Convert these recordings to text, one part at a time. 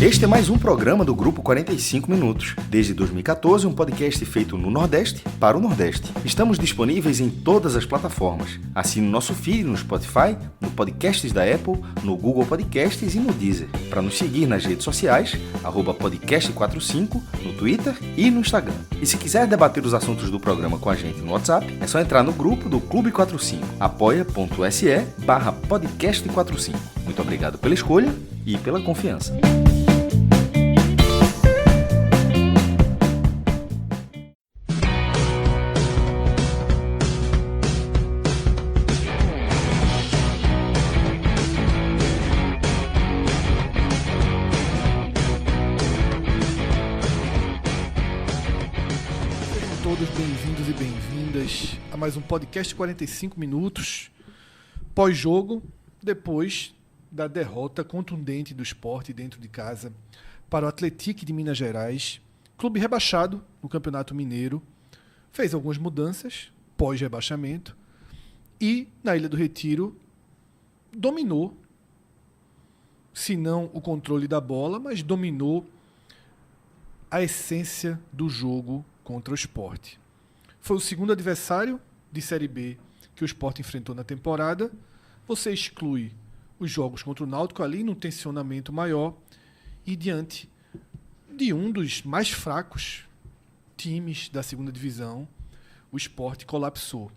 Este é mais um programa do Grupo 45 Minutos. Desde 2014, um podcast feito no Nordeste para o Nordeste. Estamos disponíveis em todas as plataformas. Assine o nosso feed no Spotify, no Podcasts da Apple, no Google Podcasts e no Deezer. Para nos seguir nas redes sociais, @podcast45, no Twitter e no Instagram. E se quiser debater os assuntos do programa com a gente no WhatsApp, é só entrar no grupo do Clube 45, apoia.se/podcast45. Muito obrigado pela escolha e pela confiança. Bem-vindos e bem-vindas a mais um podcast 45 minutos pós-jogo, depois da derrota contundente do Sport dentro de casa para o Atlético de Minas Gerais, clube rebaixado no Campeonato Mineiro, fez algumas mudanças pós-rebaixamento e na Ilha do Retiro dominou, se não o controle da bola, mas dominou a essência do jogo contra o Sport. Foi o segundo adversário de Série B que o Sport enfrentou na temporada. Você exclui os jogos contra o Náutico ali num tensionamento maior e diante de um dos mais fracos times da segunda divisão, o Sport colapsou.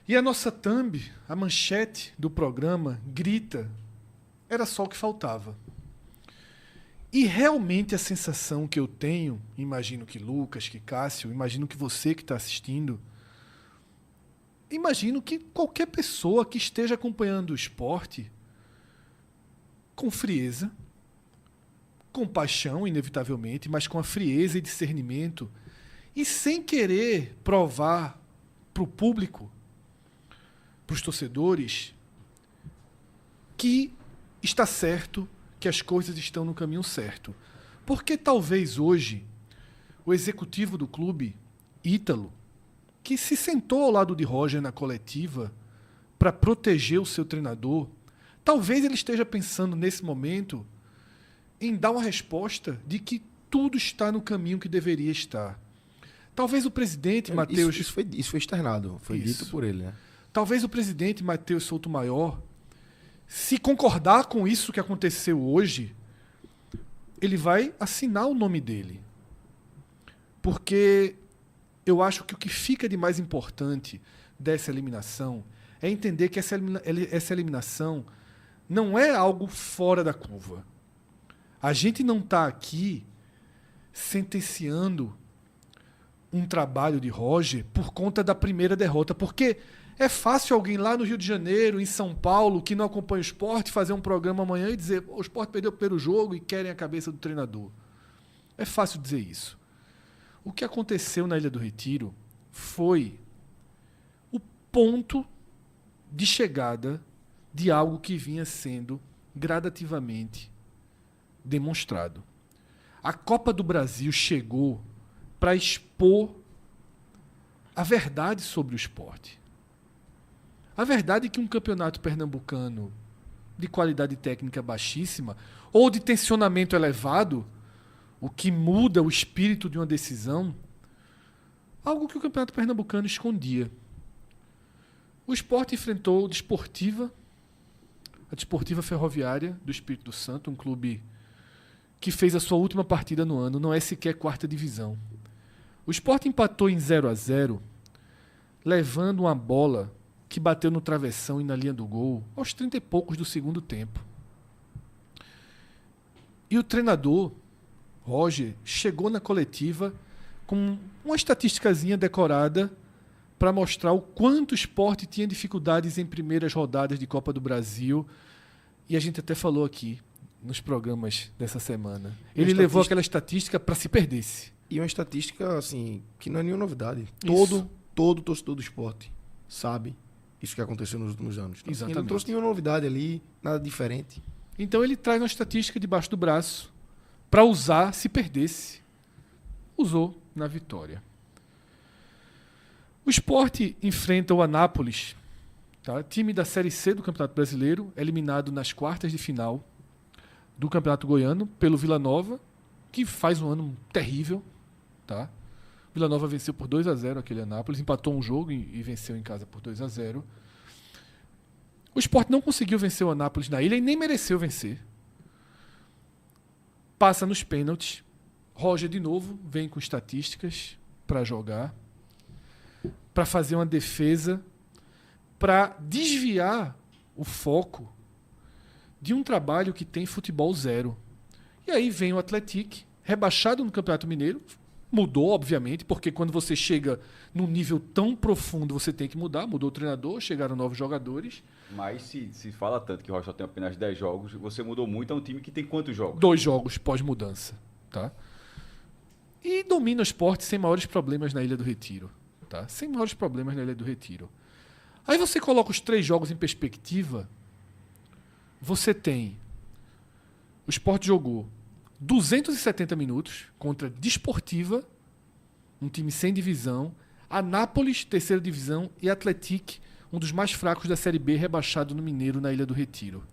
E a nossa thumb, a manchete do programa, grita: era só o que faltava. E realmente a sensação que eu tenho, imagino que Lucas, que Cássio, imagino que você que está assistindo, imagino que qualquer pessoa que esteja acompanhando o esporte com frieza, com paixão, inevitavelmente, mas com a frieza e discernimento, e sem querer provar para o público, para os torcedores, que está certo, que as coisas estão no caminho certo. Porque talvez hoje o executivo do clube, Ítalo, que se sentou ao lado de Roger na coletiva para proteger o seu treinador, talvez ele esteja pensando nesse momento em dar uma resposta de que tudo está no caminho que deveria estar. Talvez o presidente Matheus... Isso foi externado, foi dito por ele, né? Talvez o presidente Matheus Souto-Maior, se concordar com isso que aconteceu hoje, ele vai assinar o nome dele. Porque eu acho que o que fica de mais importante dessa eliminação é entender que essa eliminação não é algo fora da curva. A gente não está aqui sentenciando um trabalho de Roger por conta da primeira derrota, porque é fácil alguém lá no Rio de Janeiro, em São Paulo, que não acompanha o Sport, fazer um programa amanhã e dizer: o Sport perdeu o primeiro jogo e querem a cabeça do treinador. É fácil dizer isso. O que aconteceu na Ilha do Retiro foi o ponto de chegada de algo que vinha sendo gradativamente demonstrado. A Copa do Brasil chegou para expor a verdade sobre o Sport. A verdade é que um campeonato pernambucano de qualidade técnica baixíssima ou de tensionamento elevado, o que muda o espírito de uma decisão, algo que o campeonato pernambucano escondia. O Sport enfrentou a Desportiva Ferroviária do Espírito Santo, um clube que fez a sua última partida no ano, não é sequer quarta divisão. O Sport empatou em 0-0, levando uma bola que bateu no travessão e na linha do gol aos 30 e poucos do segundo tempo. E o treinador, Roger, chegou na coletiva com uma estatísticazinha decorada para mostrar o quanto o Sport tinha dificuldades em primeiras rodadas de Copa do Brasil. E a gente até falou aqui nos programas dessa semana. Ele levou aquela estatística para se perdesse. E uma estatística assim, que não é nenhuma novidade. Todo torcedor do Sport sabe isso que aconteceu nos últimos anos. Então, exatamente. Ele não trouxe nenhuma novidade ali, nada diferente. Então ele traz uma estatística debaixo do braço para usar se perdesse. Usou na vitória. O Sport enfrenta o Anápolis, tá? Time da Série C do Campeonato Brasileiro, eliminado nas quartas de final do Campeonato Goiano pelo Vila Nova, que faz um ano terrível. Tá? Vila Nova venceu por 2-0 aquele Anápolis, empatou um jogo e venceu em casa por 2-0. O Sport não conseguiu vencer o Anápolis na ilha e nem mereceu vencer. Passa nos pênaltis. Roger, de novo, vem com estatísticas para jogar, para fazer uma defesa, para desviar o foco de um trabalho que tem futebol zero. E aí vem o Atlético, rebaixado no Campeonato Mineiro. Mudou, obviamente, porque quando você chega num nível tão profundo, você tem que mudar. Mudou o treinador, chegaram novos jogadores. Mas se fala tanto que o Rocha só tem apenas 10 jogos, você mudou muito, é um time que tem quantos jogos? 2 jogos pós-mudança. Tá? E domina o Sport sem maiores problemas na Ilha do Retiro. Tá? Sem maiores problemas na Ilha do Retiro. Aí você coloca os 3 jogos em perspectiva. Você tem... O Sport jogou 270 minutos contra Desportiva, um time sem divisão, Anápolis, terceira divisão, e Atlético, um dos mais fracos da Série B, rebaixado no Mineiro, na Ilha do Retiro.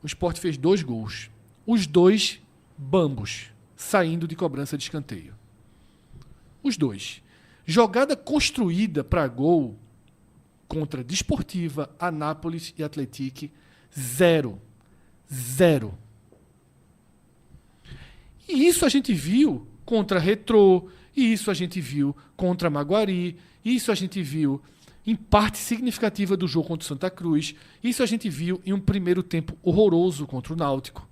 O Sport fez 2 gols. Os 2 bambos, saindo de cobrança de escanteio. Os 2. Jogada construída para gol contra Desportiva, Anápolis e Atlético, 0. 0. E isso a gente viu contra Retrô, e isso a gente viu contra Maguari, e isso a gente viu em parte significativa do jogo contra o Santa Cruz, isso a gente viu em um primeiro tempo horroroso contra o Náutico.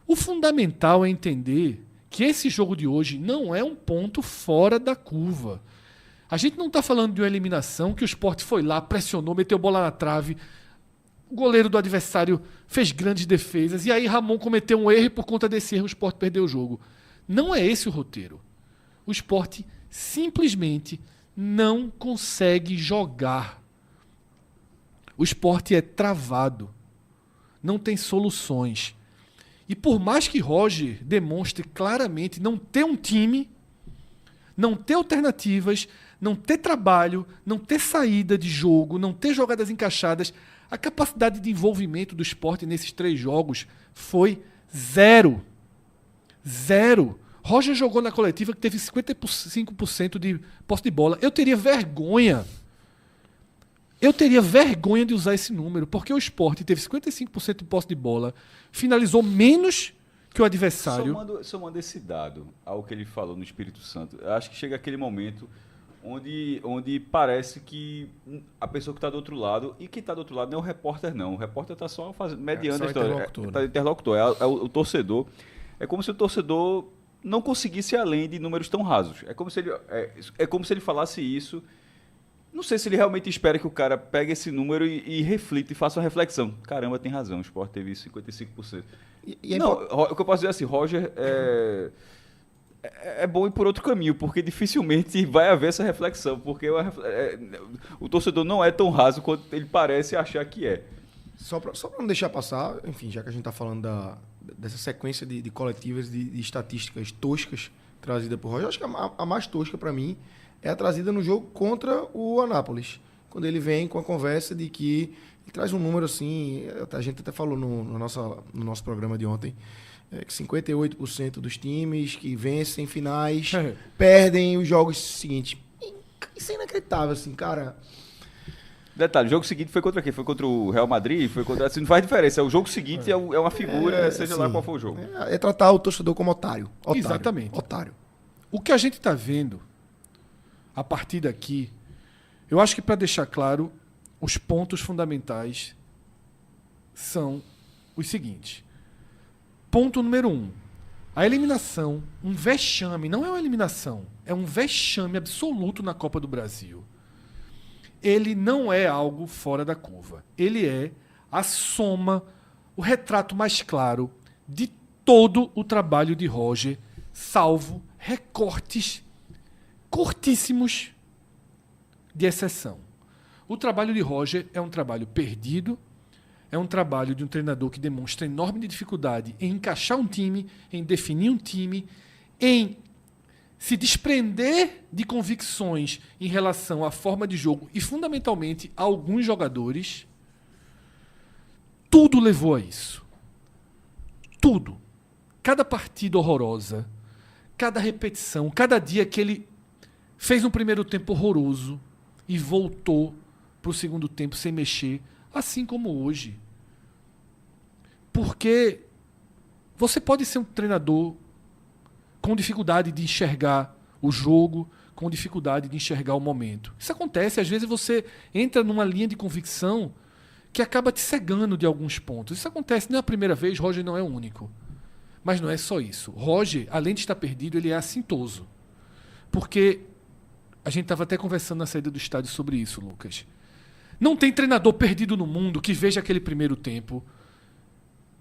O fundamental é entender que esse jogo de hoje não é um ponto fora da curva. A gente não está falando de uma eliminação que o Sport foi lá, pressionou, meteu bola na trave, o goleiro do adversário fez grandes defesas e aí Ramon cometeu um erro e por conta desse erro o Sport perdeu o jogo. Não é esse o roteiro. O Sport simplesmente não consegue jogar. O Sport é travado. Não tem soluções. E por mais que Roger demonstre claramente não ter um time, não ter alternativas, não ter trabalho, não ter saída de jogo, não ter jogadas encaixadas, a capacidade de envolvimento do Sport nesses 3 jogos foi 0. 0. Roger jogou na coletiva que teve 55% de posse de bola. Eu teria vergonha. Eu teria vergonha de usar esse número, porque o Sport teve 55% de posse de bola, finalizou menos que o adversário. Somando esse dado ao que ele falou no Espírito Santo, eu acho que chega aquele momento onde parece que a pessoa que está do outro lado, e quem está do outro lado não é o repórter, não. O repórter está só mediando a história. Está interlocutor, é o torcedor. É como se o torcedor não conseguisse ir além de números tão rasos. É como se ele falasse isso. Não sei se ele realmente espera que o cara pegue esse número e reflita e faça uma reflexão. Caramba, tem razão, o Sport teve 55%. Não, o que eu posso dizer é assim, Roger é bom ir por outro caminho, porque dificilmente vai haver essa reflexão, porque o torcedor não é tão raso quanto ele parece achar que é. Só para não deixar passar, enfim, já que a gente está falando dessa sequência de coletivas, de estatísticas toscas trazidas por Roger, eu acho que a mais tosca para mim é a trazida no jogo contra o Anápolis. Quando ele vem com a conversa de que ele traz um número assim, a gente até falou no nosso programa de ontem, que 58% dos times que vencem finais perdem os jogos seguintes. Isso é inacreditável, assim, cara. Detalhe, o jogo seguinte foi contra quem? Foi contra o Real Madrid? Foi contra... Assim, não faz diferença. O jogo seguinte é uma figura, seja assim, lá qual for o jogo. É tratar o torcedor como otário. Exatamente. Otário. O que a gente está vendo a partir daqui, eu acho que para deixar claro, os pontos fundamentais são os seguintes. Ponto número 1. A eliminação, um vexame, não é uma eliminação, é um vexame absoluto na Copa do Brasil. Ele não é algo fora da curva. Ele é a soma, o retrato mais claro de todo o trabalho de Roger, salvo recortes curtíssimos de exceção. O trabalho de Roger é um trabalho perdido, é um trabalho de um treinador que demonstra enorme dificuldade em encaixar um time, em definir um time, em se desprender de convicções em relação à forma de jogo e, fundamentalmente, a alguns jogadores. Tudo levou a isso. Tudo. Cada partida horrorosa, cada repetição, cada dia que ele fez um primeiro tempo horroroso e voltou para o segundo tempo sem mexer, assim como hoje. Porque você pode ser um treinador com dificuldade de enxergar o jogo, com dificuldade de enxergar o momento. Isso acontece, às vezes você entra numa linha de convicção que acaba te cegando de alguns pontos. Isso acontece, não é a primeira vez, Roger não é o único. Mas não é só isso. Roger, além de estar perdido, ele é assintoso. Porque a gente estava até conversando na saída do estádio sobre isso, Lucas. Não tem treinador perdido no mundo que veja aquele primeiro tempo,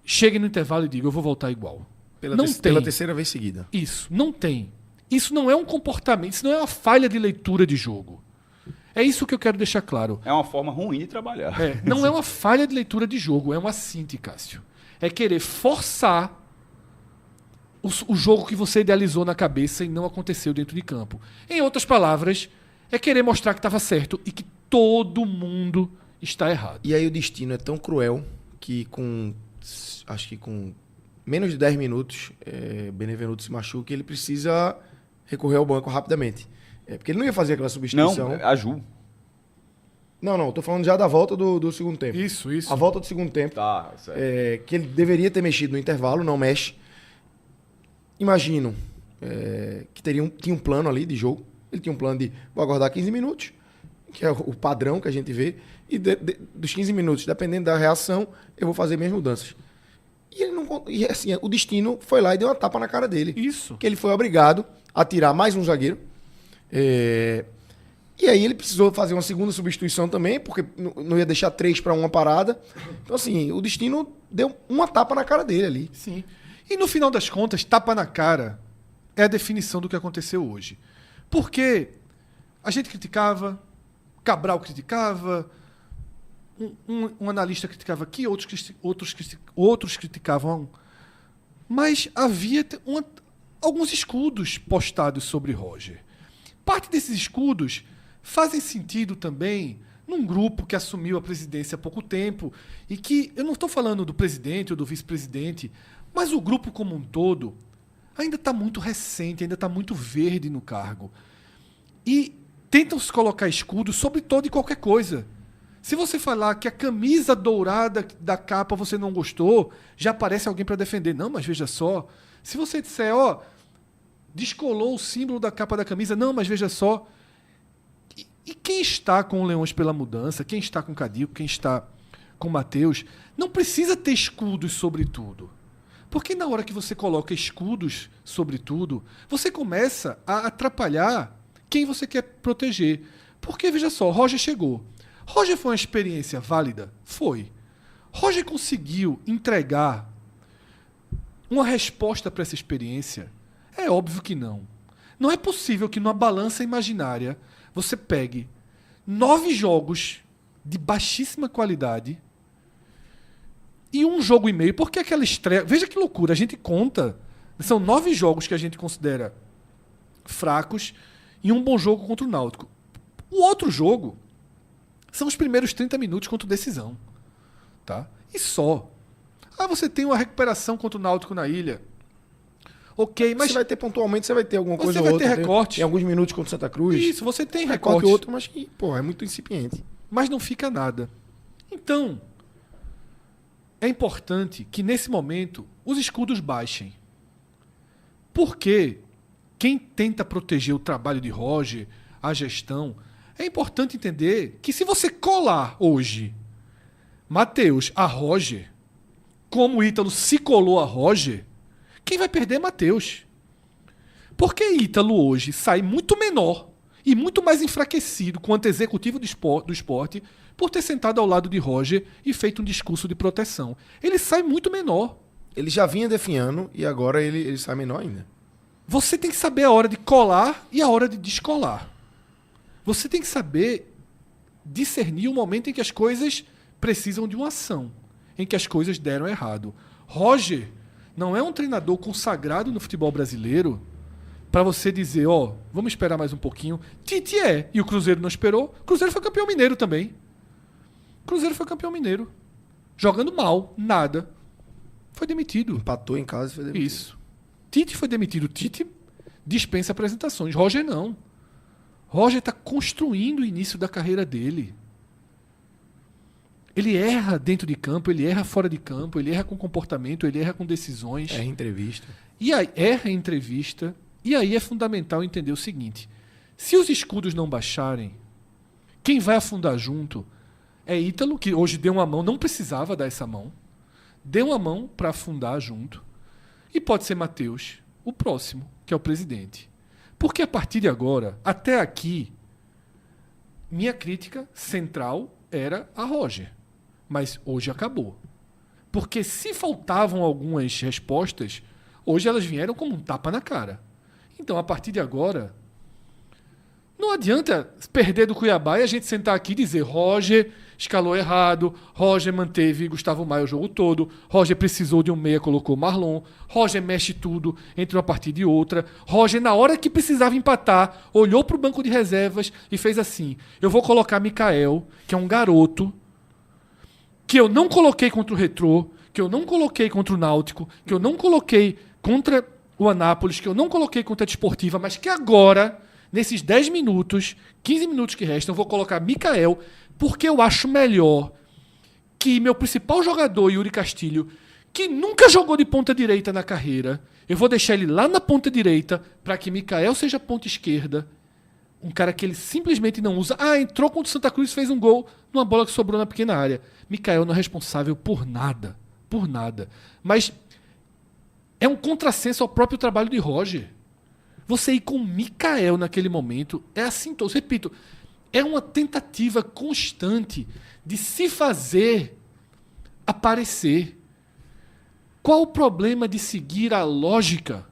chegue no intervalo e diga, eu vou voltar igual. Pela terceira vez seguida. Isso, não tem. Isso não é um comportamento, isso não é uma falha de leitura de jogo. É isso que eu quero deixar claro. É uma forma ruim de trabalhar. Não é uma falha de leitura de jogo, é uma síntese, Cássio. É querer forçar o jogo que você idealizou na cabeça e não aconteceu dentro de campo. Em outras palavras, é querer mostrar que estava certo e que todo mundo está errado. E aí o destino é tão cruel que acho que com menos de 10 minutos, Benevenuto se machuca e ele precisa recorrer ao banco rapidamente. Porque ele não ia fazer aquela substituição. Não, a Ju. Não, tô falando já da volta do segundo tempo. Isso. A volta do segundo tempo. Tá, certo. Que ele deveria ter mexido no intervalo, não mexe. Imagino que tinha um plano ali de jogo. Ele tinha um plano de vou aguardar 15 minutos, que é o padrão que a gente vê, e dos 15 minutos, dependendo da reação, eu vou fazer minhas mudanças. E ele não, e assim, o destino foi lá e deu uma tapa na cara dele. Isso. Que ele foi obrigado a tirar mais um zagueiro. E aí ele precisou fazer uma segunda substituição também, porque não ia deixar 3 para uma parada. Então, assim, o destino deu uma tapa na cara dele ali. Sim. E no final das contas, tapa na cara é a definição do que aconteceu hoje. Porque a gente criticava, Cabral criticava, um analista criticava aqui, outros criticavam. Mas havia alguns escudos postados sobre Roger. Parte desses escudos fazem sentido também num grupo que assumiu a presidência há pouco tempo e que, eu não estou falando do presidente ou do vice-presidente, mas o grupo como um todo ainda está muito recente, ainda está muito verde no cargo. E tentam se colocar escudos sobre toda e qualquer coisa. Se você falar que a camisa dourada da capa você não gostou, já aparece alguém para defender. Não, mas veja só. Se você disser, descolou o símbolo da capa da camisa, não, mas veja só. E quem está com o Leões pela Mudança, quem está com o Cadico, quem está com o Matheus, não precisa ter escudos sobre tudo. Porque na hora que você coloca escudos sobre tudo, você começa a atrapalhar quem você quer proteger. Porque, veja só, Roger chegou. Roger foi uma experiência válida? Foi. Roger conseguiu entregar uma resposta para essa experiência? É óbvio que não. Não é possível que numa balança imaginária você pegue 9 jogos de baixíssima qualidade e um jogo e meio, porque aquela estreia... Veja que loucura, a gente conta... São 9 jogos que a gente considera fracos e um bom jogo contra o Náutico. O outro jogo são os primeiros 30 minutos contra o Decisão. Tá? E só. Você tem uma recuperação contra o Náutico na ilha. Ok, mas... Você vai ter pontualmente, você vai ter alguma coisa ou outra. Você vai ter recorte. Em alguns minutos contra o Santa Cruz. Isso, você tem recorte. recorte. Outro, mas que, é muito incipiente. Mas não fica nada. Então, é importante que nesse momento os escudos baixem. Porque quem tenta proteger o trabalho de Roger, a gestão, é importante entender que se você colar hoje Matheus a Roger, como o Ítalo se colou a Roger, quem vai perder é Matheus. Porque Ítalo hoje sai muito menor e muito mais enfraquecido quanto executivo do esporte por ter sentado ao lado de Roger e feito um discurso de proteção. Ele sai muito menor. Ele já vinha definhando e agora ele sai menor ainda. Você tem que saber a hora de colar e a hora de descolar. Você tem que saber discernir o momento em que as coisas precisam de uma ação, em que as coisas deram errado. Roger não é um treinador consagrado no futebol brasileiro para você dizer, vamos esperar mais um pouquinho. Tite e o Cruzeiro não esperou. O Cruzeiro foi campeão mineiro também. Jogando mal, nada. Foi demitido. Empatou em casa e foi demitido. Isso. Tite foi demitido. Tite dispensa apresentações. Roger não. Roger está construindo o início da carreira dele. Ele erra dentro de campo, ele erra fora de campo, ele erra com comportamento, ele erra com decisões. É entrevista. E aí, erra em entrevista. E aí é fundamental entender o seguinte. Se os escudos não baixarem, quem vai afundar junto é Ítalo, que hoje deu uma mão, não precisava dar essa mão. Deu uma mão para afundar junto. E pode ser Matheus, o próximo, que é o presidente. Porque a partir de agora, até aqui, minha crítica central era a Roger. Mas hoje acabou. Porque se faltavam algumas respostas, hoje elas vieram como um tapa na cara. Então, a partir de agora, não adianta perder do Cuiabá e a gente sentar aqui e dizer Roger escalou errado, Roger manteve Gustavo Maia o jogo todo, Roger precisou de um meia, colocou Marlon, Roger mexe tudo entre uma partida e outra, Roger, na hora que precisava empatar, olhou para o banco de reservas e fez assim, eu vou colocar Mikael, que é um garoto, que eu não coloquei contra o Retrô, que eu não coloquei contra o Náutico, que eu não coloquei contra o Anápolis, que eu não coloquei contra a Desportiva, mas que agora, nesses 10 minutos, 15 minutos que restam, eu vou colocar Mikael, porque eu acho melhor que meu principal jogador, Yuri Castilho, que nunca jogou de ponta direita na carreira, eu vou deixar ele lá na ponta direita para que Mikael seja ponta esquerda. Um cara que ele simplesmente não usa. Ah, entrou contra o Santa Cruz e fez um gol numa bola que sobrou na pequena área. Mikael não é responsável por nada. Por nada. Mas é um contrassenso ao próprio trabalho de Roger. Você ir com Mikael naquele momento é assintoso. Repito, é uma tentativa constante de se fazer aparecer. Qual o problema de seguir a lógica?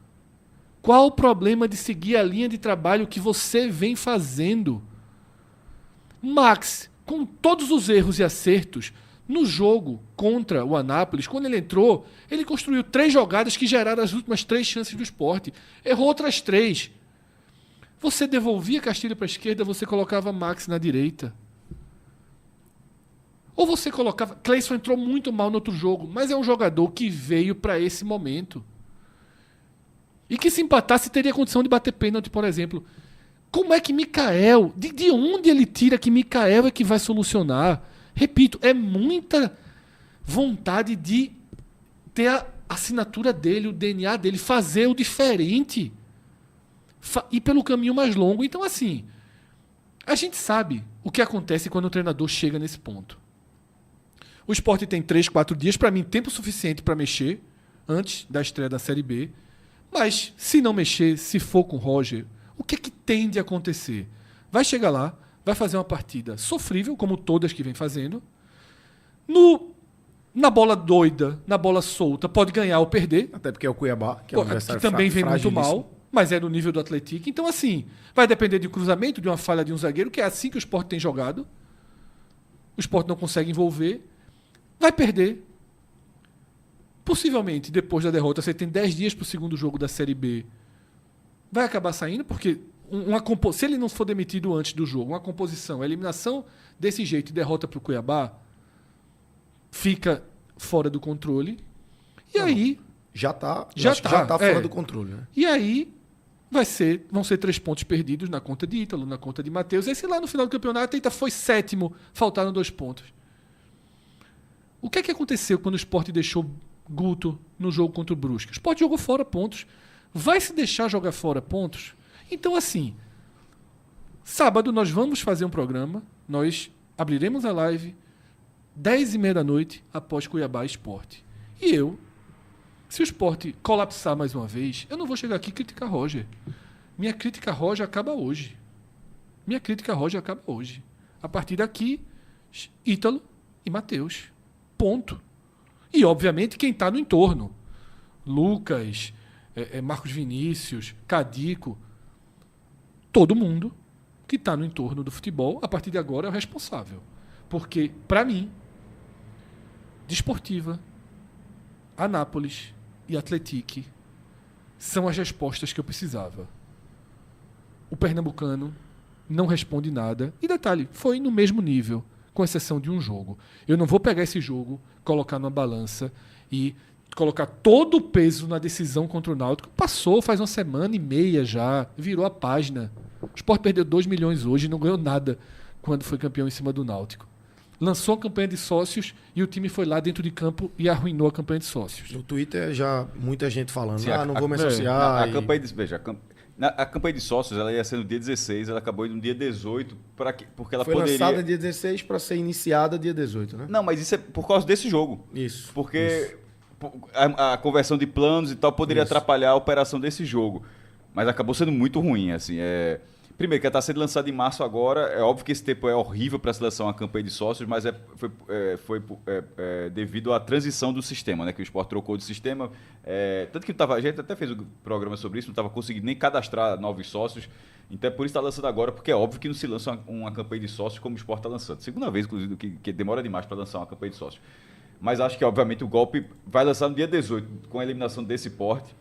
Qual o problema de seguir a linha de trabalho que você vem fazendo? Max, com todos os erros e acertos, no jogo contra o Anápolis, quando ele entrou, ele construiu 3 jogadas que geraram as últimas 3 chances do Sport. Errou outras 3. Você devolvia Castilho para a esquerda, você colocava Max na direita. Ou você colocava... Cleison entrou muito mal no outro jogo, mas é um jogador que veio para esse momento. E que se empatasse teria condição de bater pênalti, por exemplo. Como é que Mikael... De onde ele tira que Mikael é que vai solucionar? Repito, é muita vontade de ter a assinatura dele, o DNA dele, fazer o diferente. Ir pelo caminho mais longo. Então, assim, a gente sabe o que acontece quando o treinador chega nesse ponto. O Sport tem 3, 4 dias, para mim, tempo suficiente para mexer antes da estreia da Série B. Mas, se não mexer, se for com o Roger, o que é que tem de acontecer? Vai chegar lá, vai fazer uma partida sofrível, como todas que vem fazendo. Na bola doida, na bola solta, pode ganhar ou perder. Até porque é o Cuiabá, que é um adversário que também vem muito fragilíssimo. mal, mas é do nível do Atlético. Então, assim, vai depender de um cruzamento, de uma falha de um zagueiro, que é assim que o Sport tem jogado. O Sport não consegue envolver. Vai perder. Possivelmente, depois da derrota, você tem 10 dias para o segundo jogo da Série B. Vai acabar saindo, porque se ele não for demitido antes do jogo, uma composição, a eliminação desse jeito e derrota para o Cuiabá, fica fora do controle. E aí... Já está tá fora do controle, né? E aí vão ser 3 pontos perdidos na conta de Ítalo, na conta de Matheus. Esse lá no final do campeonato ainda foi 7º, faltaram 2 pontos. O que é que aconteceu quando o Sport deixou Guto no jogo contra o Brusque? O Sport jogou fora pontos. Vai se deixar jogar fora pontos? Então, assim, sábado nós vamos fazer um programa, nós abriremos a live 10h30 da noite após Cuiabá Sport. E eu, se o Sport colapsar mais uma vez, eu não vou chegar aqui e criticar Roger. Minha crítica a Roger acaba hoje. A partir daqui, Ítalo e Matheus. Ponto. E, obviamente, quem está no entorno. Lucas, Marcos Vinícius, Cadico. Todo mundo que está no entorno do futebol, a partir de agora, é o responsável. Porque, para mim, Desportiva, Anápolis e Atlético são as respostas que eu precisava. O pernambucano não responde nada. E detalhe, foi no mesmo nível, com exceção de um jogo. Eu não vou pegar esse jogo, colocar numa balança e colocar todo o peso na decisão contra o Náutico. Passou faz uma semana e meia já, virou a página. O Sport perdeu 2 milhões hoje e não ganhou nada quando foi campeão em cima do Náutico. Lançou a campanha de sócios e o time foi lá dentro de campo e arruinou a campanha de sócios. No Twitter já muita gente falando, Sim, não vou me associar. A campanha de, veja, a campanha de sócios ela ia ser no dia 16, ela acabou indo no dia 18, porque ela Foi poderia... lançada dia 16 para ser iniciada dia 18, né? Não, mas isso é por causa desse jogo. Isso. Porque a conversão de planos e tal poderia atrapalhar a operação desse jogo. Mas acabou sendo muito ruim, assim. Primeiro, que ela está sendo lançada em março agora. É óbvio que esse tempo é horrível para se lançar uma campanha de sócios, mas foi devido à transição do sistema, né? Que o Sport trocou de sistema. Tanto que a gente até fez um programa sobre isso, não estava conseguindo nem cadastrar novos sócios. Então é por isso que está lançando agora, porque é óbvio que não se lança uma campanha de sócios como o Sport está lançando. Segunda vez, inclusive, que demora demais para lançar uma campanha de sócios. Mas acho que, obviamente, o golpe vai lançar no dia 18, com a eliminação desse porte.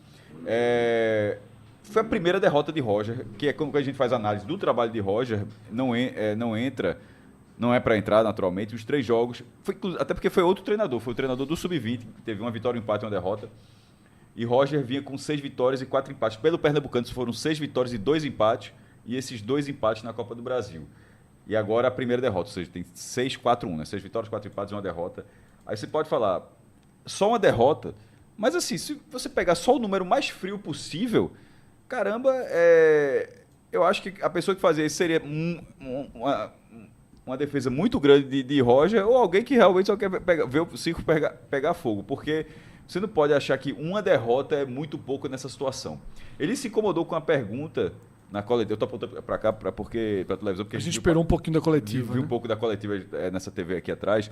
Foi a primeira derrota de Roger, que é como a gente faz análise do trabalho de Roger, não é para entrar naturalmente, os 3 jogos, até porque foi outro treinador, foi o treinador do Sub-20, que teve uma vitória, um empate e uma derrota, e Roger vinha com 6 vitórias e 4 empates. Pelo Pernambucano foram 6 vitórias e 2 empates, e esses 2 empates na Copa do Brasil. E agora a primeira derrota, ou seja, tem 6-4-1, né? 6 vitórias, 4 empates e uma derrota. Aí você pode falar, só uma derrota, mas assim, se você pegar só o número mais frio possível... Caramba, eu acho que a pessoa que fazia isso seria uma defesa muito grande de Roger ou alguém que realmente só quer ver o circo pegar fogo, porque você não pode achar que uma derrota é muito pouco nessa situação. Ele se incomodou com a pergunta na coletiva, eu estou apontando para cá para televisão, porque a gente esperou um pouquinho da coletiva. Viu né? Um pouco da coletiva nessa TV aqui atrás,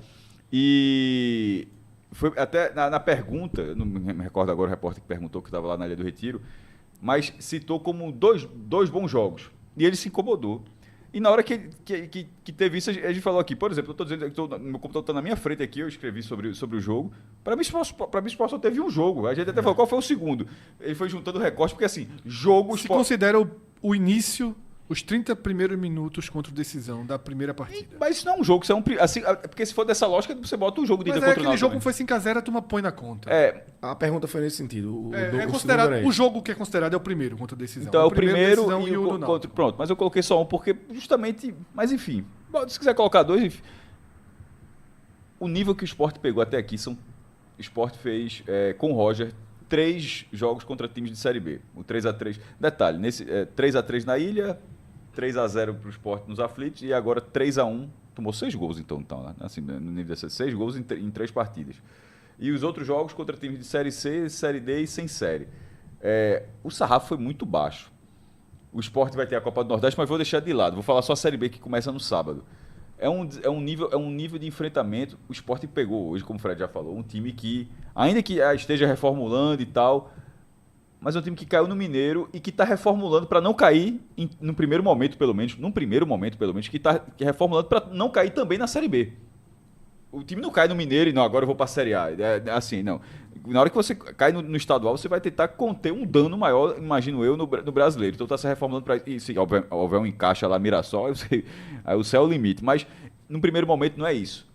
e foi até na pergunta, eu não me recordo agora o repórter que perguntou, que estava lá na Ilha do Retiro, mas citou como dois bons jogos. E ele se incomodou. E na hora que teve isso, a gente falou aqui, por exemplo, eu estou dizendo que meu computador está na minha frente aqui, eu escrevi sobre o jogo. Para mim, o Sport só teve um jogo. A gente até falou qual foi o segundo. Ele foi juntando recorte, porque assim, jogo... Se considera o início... Os 30 primeiros minutos contra o Decisão da primeira partida. Mas isso não é um jogo, isso é assim, porque se for dessa lógica, você bota um jogo de ida contra o Náutico. Mas aquele jogo foi 5x0, a turma põe na conta. A pergunta foi nesse sentido. O jogo que é considerado é o primeiro contra a Decisão. Então é o primeiro e o do Náutico. Pronto, mas eu coloquei só um, porque justamente... Mas enfim, se quiser colocar 2, enfim. O nível que o Sport pegou até aqui, o Sport fez com o Roger 3 jogos contra times de Série B. O 3x3. Detalhe, 3x3 na Ilha... 3x0 para o Sport nos aflitos e agora 3x1. Tomou 6 gols, então né? Assim, no nível dessa, 6 gols em 3 partidas. E os outros jogos contra times de Série C, Série D e sem série. O sarrafo foi muito baixo. O Sport vai ter a Copa do Nordeste, mas vou deixar de lado. Vou falar só a Série B, que começa no sábado. É um nível de enfrentamento. O Sport pegou hoje, como o Fred já falou, um time que, ainda que esteja reformulando e tal... Mas é um time que caiu no Mineiro e que está reformulando para não cair, num primeiro momento pelo menos, que está reformulando para não cair também na Série B. O time não cai no Mineiro e não, agora eu vou para a Série A. Assim, não. Na hora que você cai no estadual, você vai tentar conter um dano maior, imagino eu, no brasileiro. Então está se reformulando para... E se houver um encaixe lá, Mirassol, aí o céu é o limite. Mas, no primeiro momento, não é isso.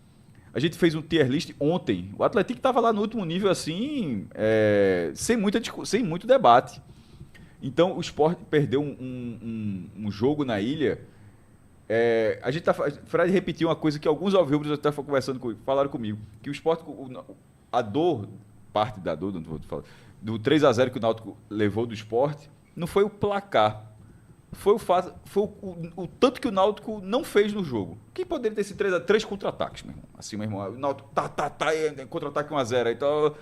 A gente fez um tier list ontem. O Atlético estava lá no último nível, assim, sem muito debate. Então, o Sport perdeu um jogo na Ilha. Fred repetiu uma coisa que alguns alvirrubros até falaram comigo, que o Sport, parte da dor, do 3x0 que o Náutico levou do Sport, não foi o placar. Foi o tanto que o Náutico não fez no jogo. Que poderia ter sido 3x3 contra-ataques, meu irmão. Assim, meu irmão, o Náutico contra-ataque 1x0. Então,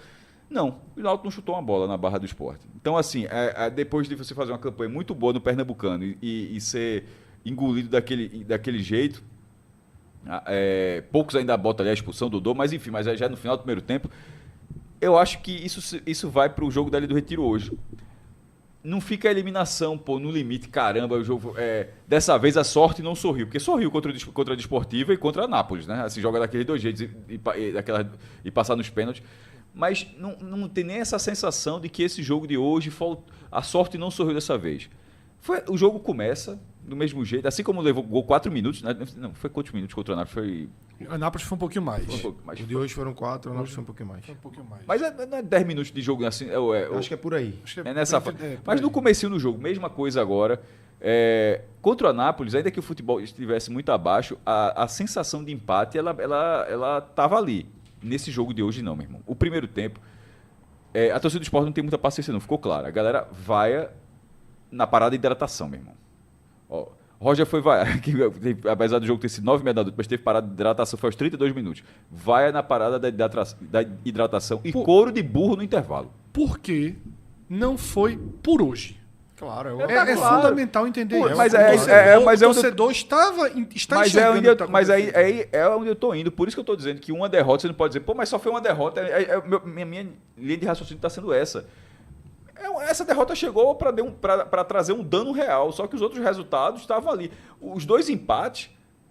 não, o Náutico não chutou uma bola na barra do Sport. Então, assim, depois de você fazer uma campanha muito boa no Pernambucano e ser engolido daquele jeito, poucos ainda botam ali a expulsão do Dodô, mas enfim, mas já no final do primeiro tempo, eu acho que isso vai para o jogo da Ilha do Retiro hoje. Não fica a eliminação, no limite, caramba, o jogo... dessa vez a sorte não sorriu, porque sorriu contra a Desportiva e contra a Nápoles, né? Assim, joga daqueles 2 jeitos e passar nos pênaltis. Mas não tem nem essa sensação de que esse jogo de hoje, a sorte não sorriu dessa vez. O jogo começa, do mesmo jeito, assim como levou gol 4 minutos, né? Não, foi quantos minutos contra o Anápolis? Foi Anápolis foi um pouquinho mais. um pouco mais. O de hoje foram 4, o Anápolis foi um pouquinho mais. Foi um pouquinho mais. Mas não é 10 minutos de jogo assim. Eu acho que é por aí. Acho que É nessa por Mas aí. no comecinho do jogo, mesma coisa agora. Contra o Anápolis, ainda que o futebol estivesse muito abaixo, a sensação de empate, ela tava ali. Nesse jogo de hoje não, meu irmão. O primeiro tempo, a torcida do Sport não tem muita paciência não, ficou claro. A galera vai na parada de hidratação, meu irmão. Ó, Roger foi vaiar, apesar do jogo ter sido 9h30 da noite, mas teve parada de hidratação, foi aos 32 minutos. Vai na parada da hidratação e couro de burro no intervalo. Por que não foi por hoje? Claro, É fundamental entender Pô, isso. mas O torcedor está Mas enxergando o que tá mas aí acontecendo. é onde eu tô indo. Por isso que eu tô dizendo que uma derrota, você não pode dizer, pô, mas só foi uma derrota. Minha linha de raciocínio está sendo essa. Essa derrota chegou para trazer um dano real, só que os outros resultados estavam ali. Os 2 empates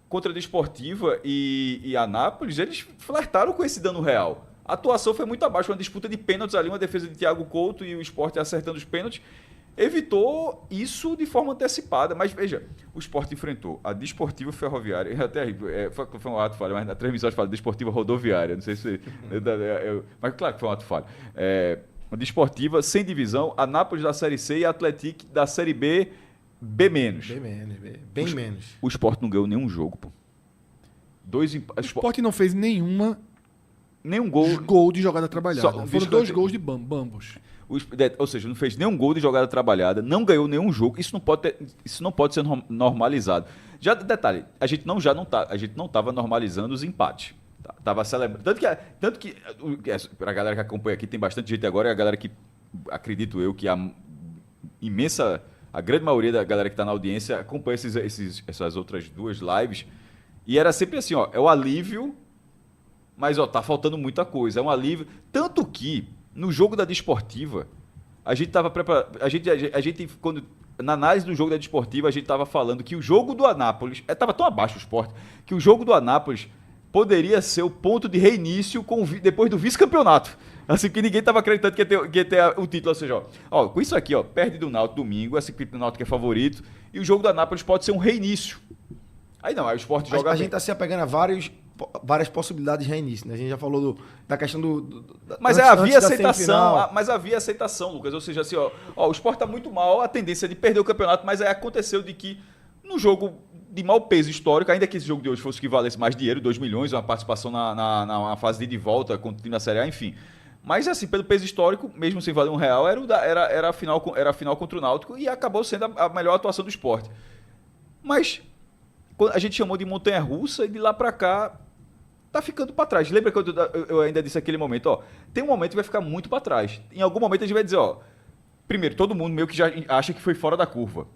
contra a Desportiva e Anápolis, eles flertaram com esse dano real. A atuação foi muito abaixo, uma disputa de pênaltis ali, uma defesa de Thiago Couto e o Sport acertando os pênaltis. Evitou isso de forma antecipada. Mas veja, o Sport enfrentou a Desportiva Ferroviária, até foi um ato falho, mas na transmissão fala Desportiva Rodoviária, não sei se... mas claro que foi um ato falho. A Desportiva sem divisão, Anápolis da Série C e Atlético da Série B, B-. Bem menos. O Sport não ganhou nenhum jogo, pô. O Sport não fez nenhum gol de jogada trabalhada. Foram 2 gols de bambos. Ou seja, não fez nenhum gol de jogada trabalhada, não ganhou nenhum jogo. Isso não pode ser normalizado. Já detalhe, a gente não estava normalizando os empates. Tava celebrando. Tanto que para a galera que acompanha aqui, tem bastante gente agora, e a galera que acredito eu que a grande maioria da galera que está na audiência acompanha essas outras 2 lives. E era sempre assim, ó, é o alívio, mas ó, tá faltando muita coisa. É um alívio. Tanto que no jogo da Desportiva, a gente estava preparado. A gente, quando, na análise do jogo da Desportiva, a gente estava falando que o jogo do Anápolis. Estava tão abaixo o Sport, que o jogo do Anápolis poderia ser o ponto de reinício depois do vice-campeonato. Assim, que ninguém estava acreditando que ia ter o título. Ou seja, ó, com isso aqui, ó, perde do Náutico domingo, assim que o Náutico é favorito, e o jogo do Anápolis pode ser um reinício. Aí não, aí o Sport joga. A gente está se apegando a várias possibilidades de reinício, né? A gente já falou da questão mas havia aceitação, Lucas. Ou seja, assim, ó, o Sport está muito mal, a tendência de perder o campeonato, mas aí aconteceu de que no jogo de mau peso histórico, ainda que esse jogo de hoje fosse que valesse mais dinheiro, 2 milhões, uma participação na fase de ida e volta contra o time da Série A, enfim. Mas assim, pelo peso histórico, mesmo sem valer R$1, era a final contra o Náutico e acabou sendo a melhor atuação do Sport. Mas a gente chamou de montanha-russa e de lá para cá tá ficando para trás. Lembra que eu ainda disse naquele momento, ó, tem um momento que vai ficar muito para trás. Em algum momento a gente vai dizer, ó, primeiro, todo mundo meio que já acha que foi fora da curva.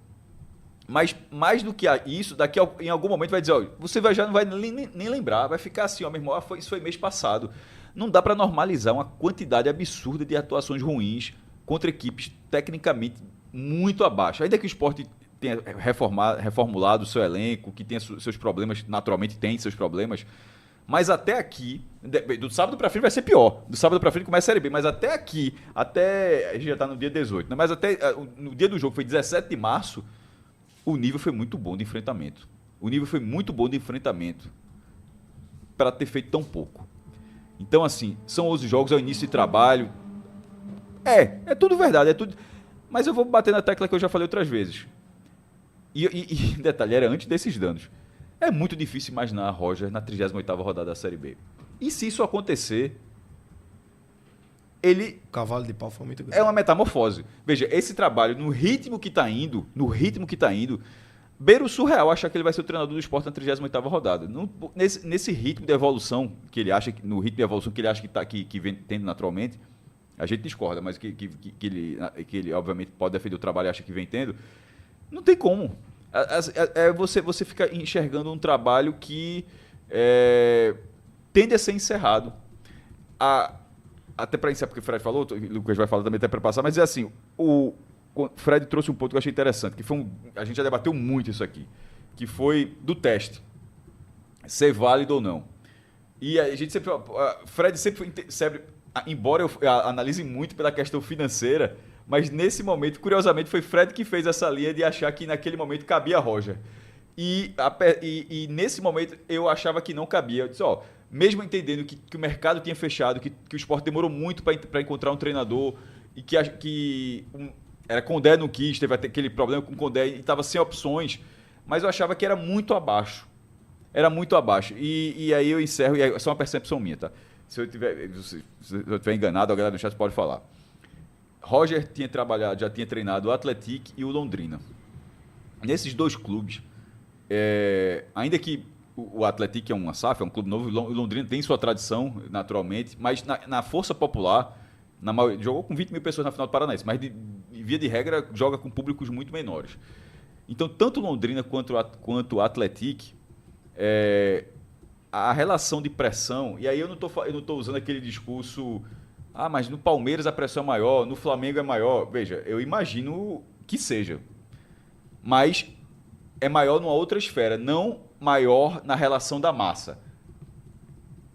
Mas mais do que isso, em algum momento vai dizer, ó, você já não vai nem lembrar, vai ficar assim, ó, meu irmão, isso foi mês passado. Não dá para normalizar uma quantidade absurda de atuações ruins contra equipes tecnicamente muito abaixo. Ainda que o Sport tenha reformulado o seu elenco, que tenha seus problemas, naturalmente tem seus problemas, mas até aqui, do sábado para frente vai ser pior. Do sábado para frente começa a Série B, mas até aqui, a gente já está no dia 18, né? Mas até no dia do jogo, foi 17 de março, o nível foi muito bom de enfrentamento. Para ter feito tão pouco. Então, assim, são 11 jogos, é o início de trabalho. É tudo verdade, é tudo. Mas eu vou bater na tecla que eu já falei outras vezes. E detalhe, era antes desses danos. É muito difícil imaginar a Roger na 38ª rodada da Série B. E se isso acontecer, o cavalo de pau foi muito grande. É uma metamorfose. Veja, esse trabalho, no ritmo que está indo, beira o surreal achar que ele vai ser o treinador do Sport na 38ª rodada. Nesse ritmo de evolução que ele acha, que vem tendo naturalmente, a gente discorda, mas que ele obviamente pode defender o trabalho e acha que vem tendo, não tem como. Você fica enxergando um trabalho que tende a ser encerrado. Até para encerrar, porque o Fred falou, o Lucas vai falar também até para passar, mas é assim, o Fred trouxe um ponto que eu achei interessante, que foi a gente já debateu muito isso aqui, que foi do teste, ser válido ou não. E a gente Fred sempre embora eu analise muito pela questão financeira, Mas nesse momento, curiosamente, foi Fred que fez essa linha de achar que naquele momento cabia Roger. E nesse momento eu achava que não cabia. Eu disse, mesmo entendendo que o mercado tinha fechado, que o Sport demorou muito para encontrar um treinador e era Condé não quis, teve até aquele problema com o Condé e estava sem opções, mas eu achava que era muito abaixo. Era muito abaixo. E aí eu encerro, e é só uma percepção minha, tá? Se eu tiver enganado, a galera do chat pode falar. Roger já tinha treinado o Atlético e o Londrina. Nesses dois clubes, ainda que o Atlético é uma SAF, é um clube novo, o Londrina tem sua tradição, naturalmente, mas na força popular, jogou com 20 mil pessoas na final do Paranaense, mas via de regra joga com públicos muito menores. Então, tanto Londrina quanto o Atlético, a relação de pressão, e aí eu não estou usando aquele discurso, mas no Palmeiras a pressão é maior, no Flamengo é maior. Veja, eu imagino que seja, mas é maior numa outra esfera, não maior na relação da massa.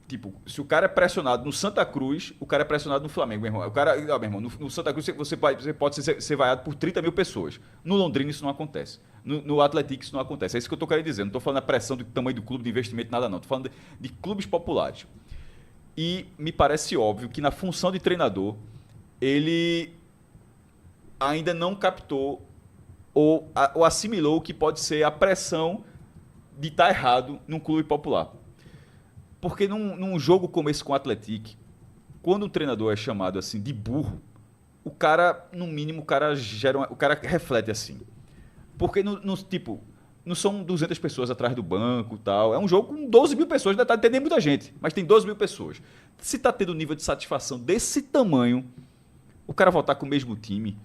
Tipo, se o cara é pressionado no Santa Cruz, o cara é pressionado no Flamengo, meu irmão. Meu irmão, no Santa Cruz você pode ser vaiado por 30 mil pessoas. No Londrina isso não acontece. No Atlético isso não acontece. É isso que eu estou querendo dizer. Não estou falando da pressão do tamanho do clube, de investimento, nada não. Estou falando de clubes populares. E me parece óbvio que na função de treinador, ele ainda não captou ou assimilou o que pode ser a pressão de estar errado num clube popular. Porque num jogo como esse com o Atlético, quando um treinador é chamado assim de burro, o cara, no mínimo, o cara reflete assim. Porque, não são 200 pessoas atrás do banco e tal. É um jogo com 12 mil pessoas, ainda tem muita gente, mas tem 12 mil pessoas. Se está tendo um nível de satisfação desse tamanho, o cara voltar com o mesmo time,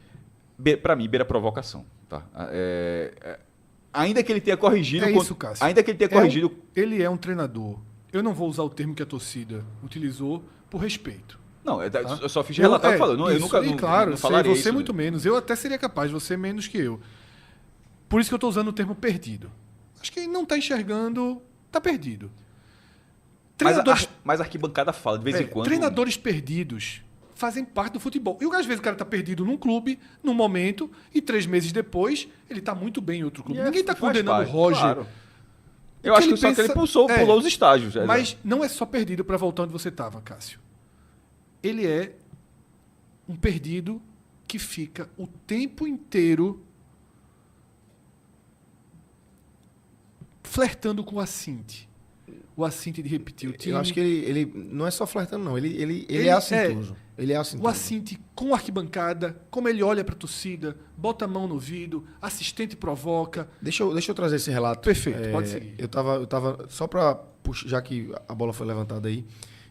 para mim, beira provocação. Tá? Ainda que ele tenha corrigido... isso, Cássio. Ainda que ele tenha corrigido... Ele é um treinador. Eu não vou usar o termo que a torcida utilizou por respeito. Não, eu só fiz relatar falando. Eu nunca claro, não falaria você isso, muito menos. Eu até seria capaz, você menos que eu. Por isso que eu estou usando o termo perdido. Acho que não está enxergando, está perdido. Mas a arquibancada fala, de vez em quando... Treinadores perdidos fazem parte do futebol. E às vezes o cara está perdido num clube, num momento, e 3 meses depois, ele está muito bem em outro clube. Ninguém está condenando o Roger... Claro. Eu acho que só que ele pulou os estágios. Mas não é só perdido para voltar onde você estava, Cássio. Ele é um perdido que fica o tempo inteiro flertando com o Assinte. O Assinte de repetir o time. Eu acho que ele não é só flertando, não. Ele é assintoso. Ele é assintoso. O Assinte com arquibancada, como ele olha para a torcida, bota a mão no ouvido, assistente provoca. Deixa eu trazer esse relato. Perfeito, pode seguir. Eu tava só para puxar, já que a bola foi levantada aí,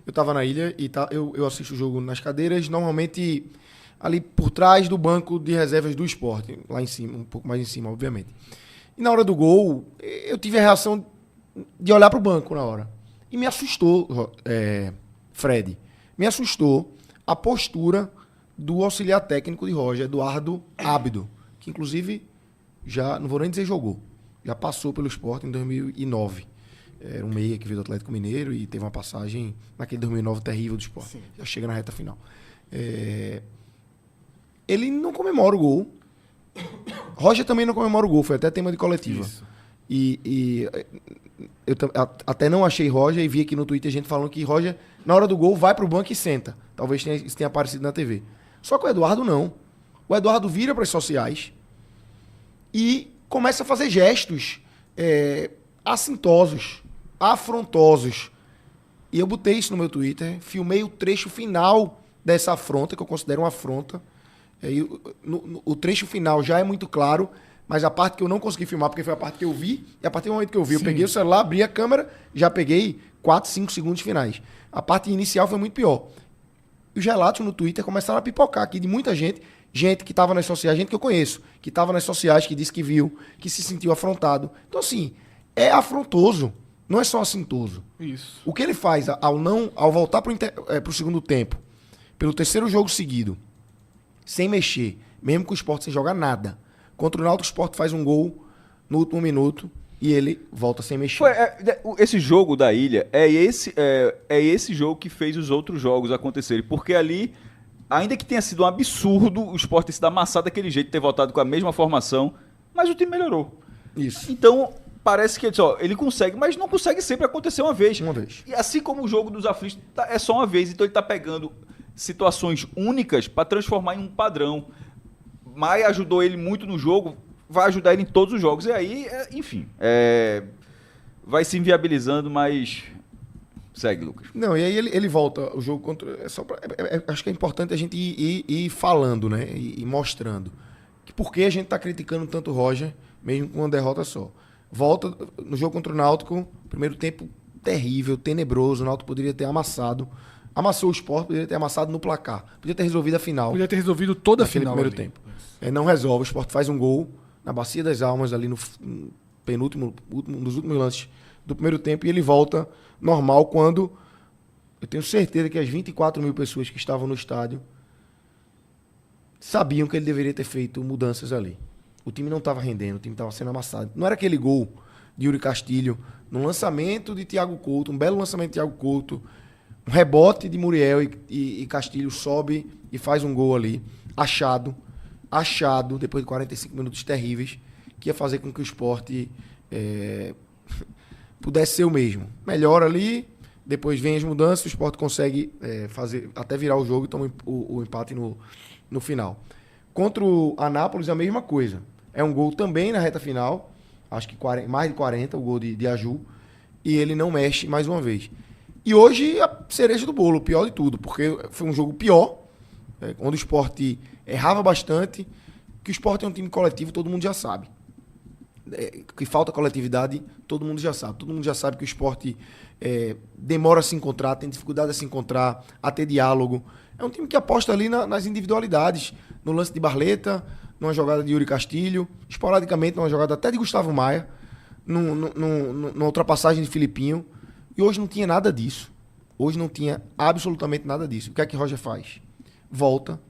eu estava na ilha e eu assisto o jogo nas cadeiras, normalmente ali por trás do banco de reservas do Sport, lá em cima, um pouco mais em cima, obviamente. E na hora do gol, eu tive a reação de olhar para o banco na hora. E me assustou, Fred. Me assustou a postura do auxiliar técnico de Roger, Eduardo Ábido, que inclusive já, não vou nem dizer jogou, já passou pelo Sport em 2009. Era um meia que veio do Atlético Mineiro e teve uma passagem naquele 2009 terrível do Sport. Sim. Já chega na reta final. Ele não comemora o gol. Roger também não comemora o gol, foi até tema de coletiva. Isso. E eu até não achei Roger e vi aqui no Twitter gente falando que Roger, na hora do gol, vai pro banco e senta. Talvez isso tenha aparecido na TV. Só que o Eduardo não. O Eduardo vira para as sociais e começa a fazer gestos assintosos, afrontosos. E eu botei isso no meu Twitter, filmei o trecho final dessa afronta, que eu considero uma afronta. O trecho final já é muito claro, mas a parte que eu não consegui filmar, porque foi a parte que eu vi, e a partir do momento que eu vi, Sim. Eu peguei o celular, abri a câmera, já peguei 4, 5 segundos finais. A parte inicial foi muito pior. E os relatos no Twitter começaram a pipocar aqui de muita gente que estava nas sociais, gente que eu conheço, que estava nas sociais, que disse que viu, que se sentiu afrontado. Então, assim, é afrontoso, não é só assintoso. Isso. O que ele faz ao voltar para o segundo tempo, pelo terceiro jogo seguido, sem mexer, mesmo com o Sport sem jogar nada, contra o Náutico, o Sport faz um gol no último minuto e ele volta sem mexer. Esse jogo da Ilha é esse jogo que fez os outros jogos acontecerem, porque ali ainda que tenha sido um absurdo o Sport ter sido amassado daquele jeito, ter voltado com a mesma formação, mas o time melhorou. Isso. Então, parece que ele consegue, mas não consegue sempre acontecer uma vez. Uma vez. E assim como o jogo dos aflitos é só uma vez, então ele está pegando situações únicas para transformar em um padrão. Maia ajudou ele muito no jogo, vai ajudar ele em todos os jogos. E aí, enfim, vai se inviabilizando, mas segue, Lucas. Não, e aí ele volta o jogo contra... acho que é importante a gente ir falando, né? E mostrando. Que por que a gente tá criticando tanto o Roger, mesmo com uma derrota só. Volta no jogo contra o Náutico, primeiro tempo terrível, tenebroso. O Náutico poderia ter amassado. Amassou o Sport, poderia ter amassado no placar. Podia ter resolvido a final. Podia ter resolvido toda a final primeiro tempo. Não resolve. O Sport faz um gol na Bacia das Almas, ali no penúltimo, nos últimos lances do primeiro tempo, e ele volta normal quando eu tenho certeza que as 24 mil pessoas que estavam no estádio sabiam que ele deveria ter feito mudanças ali. O time não estava rendendo, o time estava sendo amassado. Não era aquele gol de Yuri Castilho, num lançamento de Thiago Couto, um belo lançamento de Thiago Couto, um rebote de Muriel e Castilho sobe e faz um gol ali, achado, depois de 45 minutos terríveis, que ia fazer com que o Sport pudesse ser o mesmo. Melhora ali, depois vem as mudanças, o Sport consegue fazer, até virar o jogo e toma o empate no final. Contra o Anápolis, a mesma coisa. É um gol também na reta final, acho que mais de 40, o gol de Aju, e ele não mexe mais uma vez. E hoje a cereja do bolo, o pior de tudo, porque foi um jogo pior, onde o Sport errava bastante, que o Sport é um time coletivo, todo mundo já sabe. Que falta coletividade, todo mundo já sabe. Todo mundo já sabe que o Sport demora a se encontrar, tem dificuldade a se encontrar, a ter diálogo. É um time que aposta ali nas individualidades, no lance de Barleta, numa jogada de Yuri Castilho, esporadicamente numa jogada até de Gustavo Maia, numa ultrapassagem de Filipinho. E hoje não tinha nada disso. Hoje não tinha absolutamente nada disso. O que é que Roger faz? Volta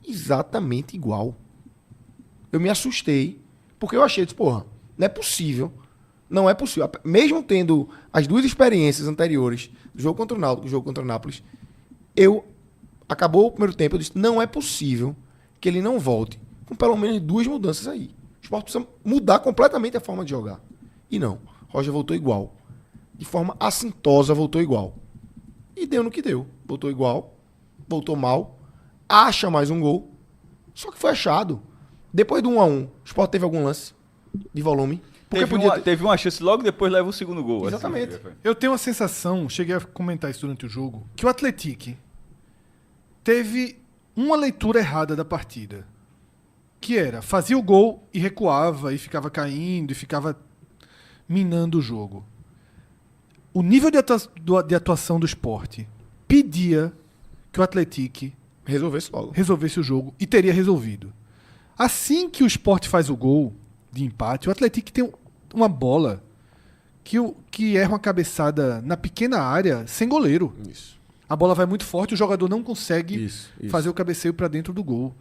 exatamente igual. Eu me assustei, porque eu achei, porra, não é possível. Não é possível. Mesmo tendo as duas experiências anteriores, do jogo contra o Náutico e do jogo contra o Nápoles, acabou o primeiro tempo, eu disse, não é possível que ele não volte com pelo menos duas mudanças aí. O Sport precisa mudar completamente a forma de jogar. E não. Roger voltou igual. De forma assintosa, voltou igual. E deu no que deu. Voltou igual, voltou mal, acha mais um gol, só que foi achado. Depois do 1-1, o Sport teve algum lance de volume. Teve uma chance, logo depois leva o segundo gol. Exatamente. Assim. Eu tenho a sensação, cheguei a comentar isso durante o jogo, que o Atlético teve uma leitura errada da partida. Que era, fazia o gol e recuava, e ficava caindo, e ficava minando o jogo. O nível de atuação do Sport pedia que o Atlético resolvesse o jogo, e teria resolvido. Assim que o Sport faz o gol de empate, o Atlético tem uma bola que erra uma cabeçada na pequena área sem goleiro. Isso. A bola vai muito forte, o jogador não consegue fazer o cabeceio para dentro do gol.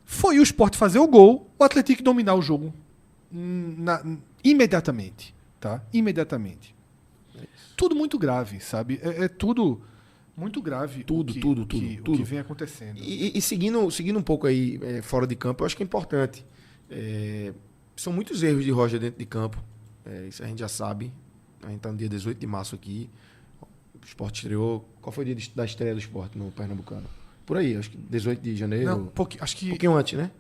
Foi o Sport fazer o gol, o Atlético dominar o jogo imediatamente. Tá? Imediatamente. Tudo muito grave, sabe? É tudo muito grave. Tudo. O que vem acontecendo. E seguindo um pouco aí fora de campo, eu acho que é importante. São muitos erros de Roger dentro de campo. Isso a gente já sabe. A gente está no dia 18 de março aqui. O Sport estreou. Qual foi o dia da estreia do Sport no Pernambucano? Por aí, acho que 18 de janeiro. Não, acho que... Um pouquinho antes, né?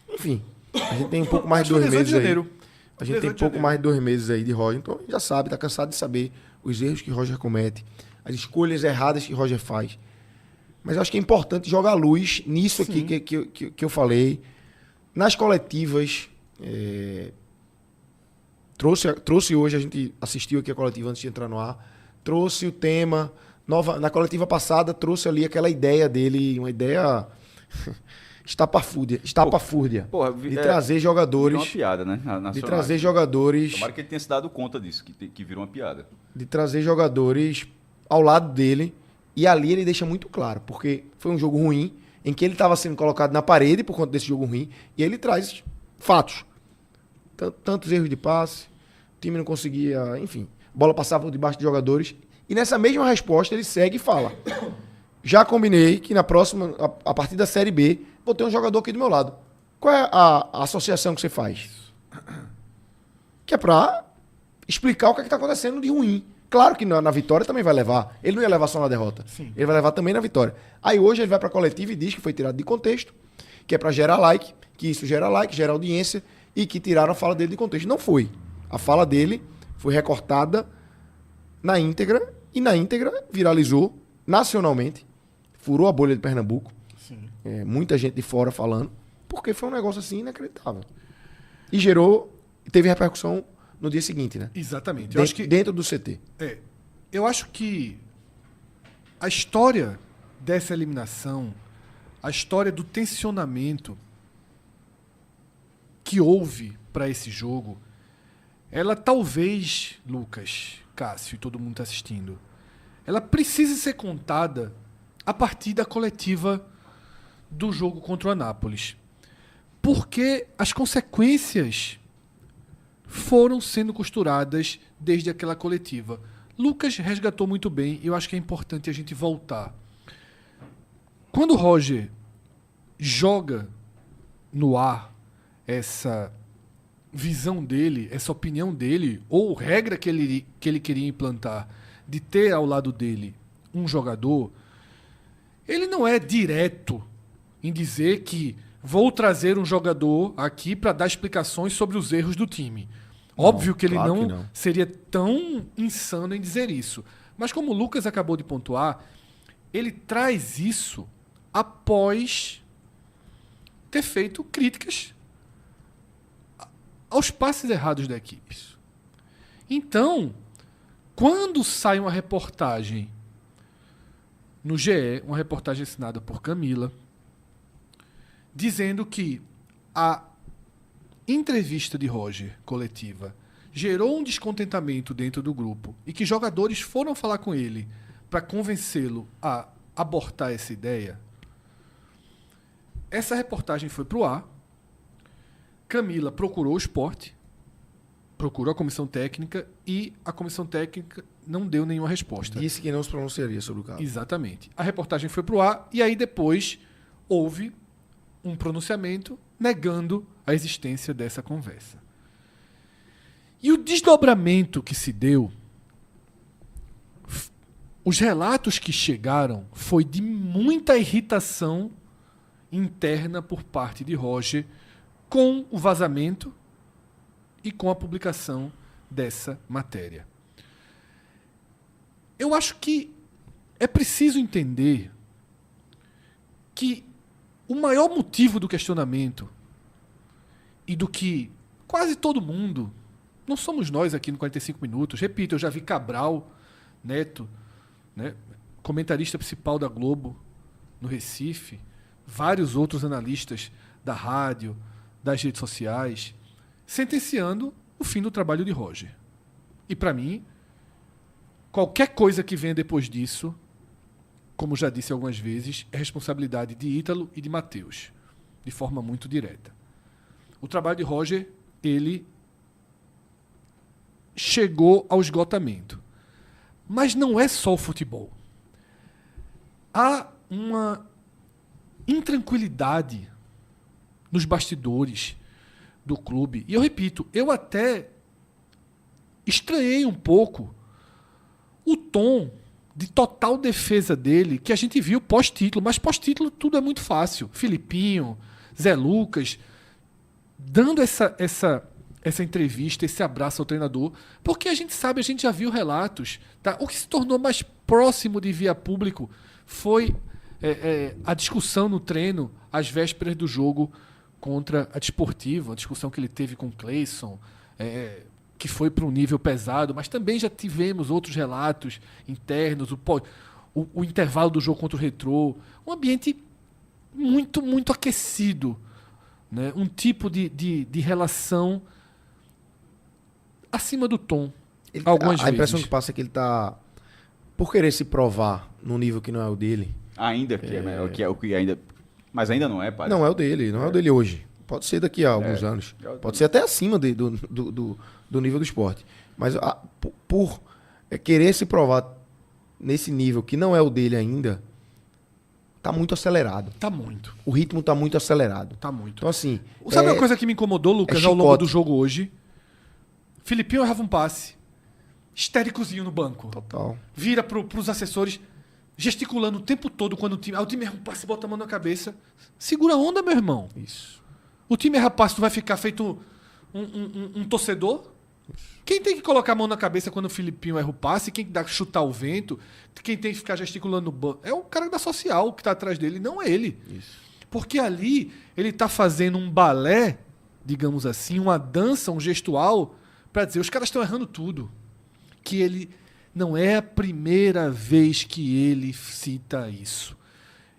Enfim, a gente tem um pouco mais de 2 meses aí. A gente tem pouco mais de 2 meses aí de Roger. Então a gente já sabe, está cansado de saber os erros que Roger comete, as escolhas erradas que Roger faz. Mas eu acho que é importante jogar luz nisso aqui que eu falei. Nas coletivas, trouxe hoje, a gente assistiu aqui a coletiva antes de entrar no ar, trouxe o tema, na coletiva passada trouxe ali aquela ideia dele, uma ideia estapafúrdia, de trazer jogadores... Virou uma piada, né? De trazer jogadores... Tomara que ele tenha se dado conta disso, que virou uma piada. De trazer jogadores ao lado dele, e ali ele deixa muito claro, porque foi um jogo ruim, em que ele estava sendo colocado na parede por conta desse jogo ruim, e ele traz fatos. Tantos erros de passe, o time não conseguia, enfim, a bola passava por debaixo de jogadores, e nessa mesma resposta ele segue e fala: Já combinei que na próxima, a partir da Série B, vou ter um jogador aqui do meu lado. Qual é a associação que você faz? Que é pra explicar o que é que tá acontecendo de ruim. Claro que na vitória também vai levar. Ele não ia levar só na derrota. Sim. Ele vai levar também na vitória. Aí hoje ele vai pra coletiva e diz que foi tirado de contexto, que é pra gerar like, que isso gera like, gera audiência, e que tiraram a fala dele de contexto. Não foi. A fala dele foi recortada na íntegra, e na íntegra viralizou nacionalmente, furou a bolha de Pernambuco. Sim. Muita gente de fora falando, porque foi um negócio assim inacreditável. E teve repercussão no dia seguinte, né? Exatamente. Dentro do CT. Eu acho que a história dessa eliminação, a história do tensionamento que houve para esse jogo, ela talvez, Lucas, Cássio e todo mundo está assistindo, ela precisa ser contada a partir da coletiva do jogo contra o Anápolis. Porque as consequências foram sendo costuradas desde aquela coletiva. Lucas resgatou muito bem e eu acho que é importante a gente voltar. Quando o Roger joga no ar essa visão dele, essa opinião dele, ou regra que ele queria implantar de ter ao lado dele um jogador, ele não é direto em dizer que vou trazer um jogador aqui para dar explicações sobre os erros do time. Óbvio que ele claro não, que não seria tão insano em dizer isso. Mas como o Lucas acabou de pontuar, ele traz isso após ter feito críticas aos passes errados da equipe. Então, quando sai uma reportagem no GE, uma reportagem assinada por Camila, dizendo que a entrevista de Roger, coletiva, gerou um descontentamento dentro do grupo e que jogadores foram falar com ele para convencê-lo a abortar essa ideia, essa reportagem foi pro ar. Camila procurou o esporte, procurou a comissão técnica e a comissão técnica não deu nenhuma resposta. Disse que não se pronunciaria sobre o caso. Exatamente. A reportagem foi pro ar e aí depois houve um pronunciamento negando a existência dessa conversa. E o desdobramento que se deu, os relatos que chegaram, foi de muita irritação interna por parte de Roger com o vazamento e com a publicação dessa matéria. Eu acho que é preciso entender que o maior motivo do questionamento e do que quase todo mundo, não somos nós aqui no 45 Minutos, repito, eu já vi Cabral Neto, né, comentarista principal da Globo no Recife, vários outros analistas da rádio, das redes sociais, sentenciando o fim do trabalho de Roger. E para mim, qualquer coisa que venha depois disso, como já disse algumas vezes, é responsabilidade de Ítalo e de Matheus, de forma muito direta. O trabalho de Roger, ele chegou ao esgotamento. Mas não é só o futebol. Há uma intranquilidade nos bastidores do clube. E eu repito, eu até estranhei um pouco o tom de total defesa dele que a gente viu pós-título. Mas pós-título tudo é muito fácil. Filipinho, Zé Lucas, dando essa entrevista, esse abraço ao treinador, porque a gente sabe, a gente já viu relatos. Tá? O que se tornou mais próximo de via público foi a discussão no treino às vésperas do jogo contra a Desportiva, a discussão que ele teve com o Cleison, que foi para um nível pesado, mas também já tivemos outros relatos internos, o intervalo do jogo contra o Retrô, um ambiente muito, muito aquecido, né? Um tipo de relação acima do tom, algumas vezes. A impressão que passa é que ele está, por querer se provar num nível que não é o dele. Ainda que é melhor, que é o que ainda... Mas ainda não é, pai. Não é o dele, não é o dele hoje. Pode ser daqui a alguns anos. Pode ser até acima do nível do esporte. Mas por querer se provar nesse nível que não é o dele ainda, tá muito acelerado. Tá muito. O ritmo tá muito acelerado. Tá muito. Então, assim... Sabe uma coisa que me incomodou, Lucas, ao longo chicote. do jogo hoje? Filipinho errava um passe. Histéricozinho no banco. Total. Vira pros assessores, gesticulando o tempo todo quando o time erra um passe e bota a mão na cabeça. Segura a onda, meu irmão. Isso. O time erra passe, tu vai ficar feito um torcedor? Quem tem que colocar a mão na cabeça quando o Filipinho erra o passe? Quem dá chutar o vento? Quem tem que ficar gesticulando no banco? É o cara da social que tá atrás dele, não é ele. Isso. Porque ali ele tá fazendo um balé, digamos assim, uma dança, um gestual, para dizer, os caras estão errando tudo. Que ele não é a primeira vez que ele cita isso.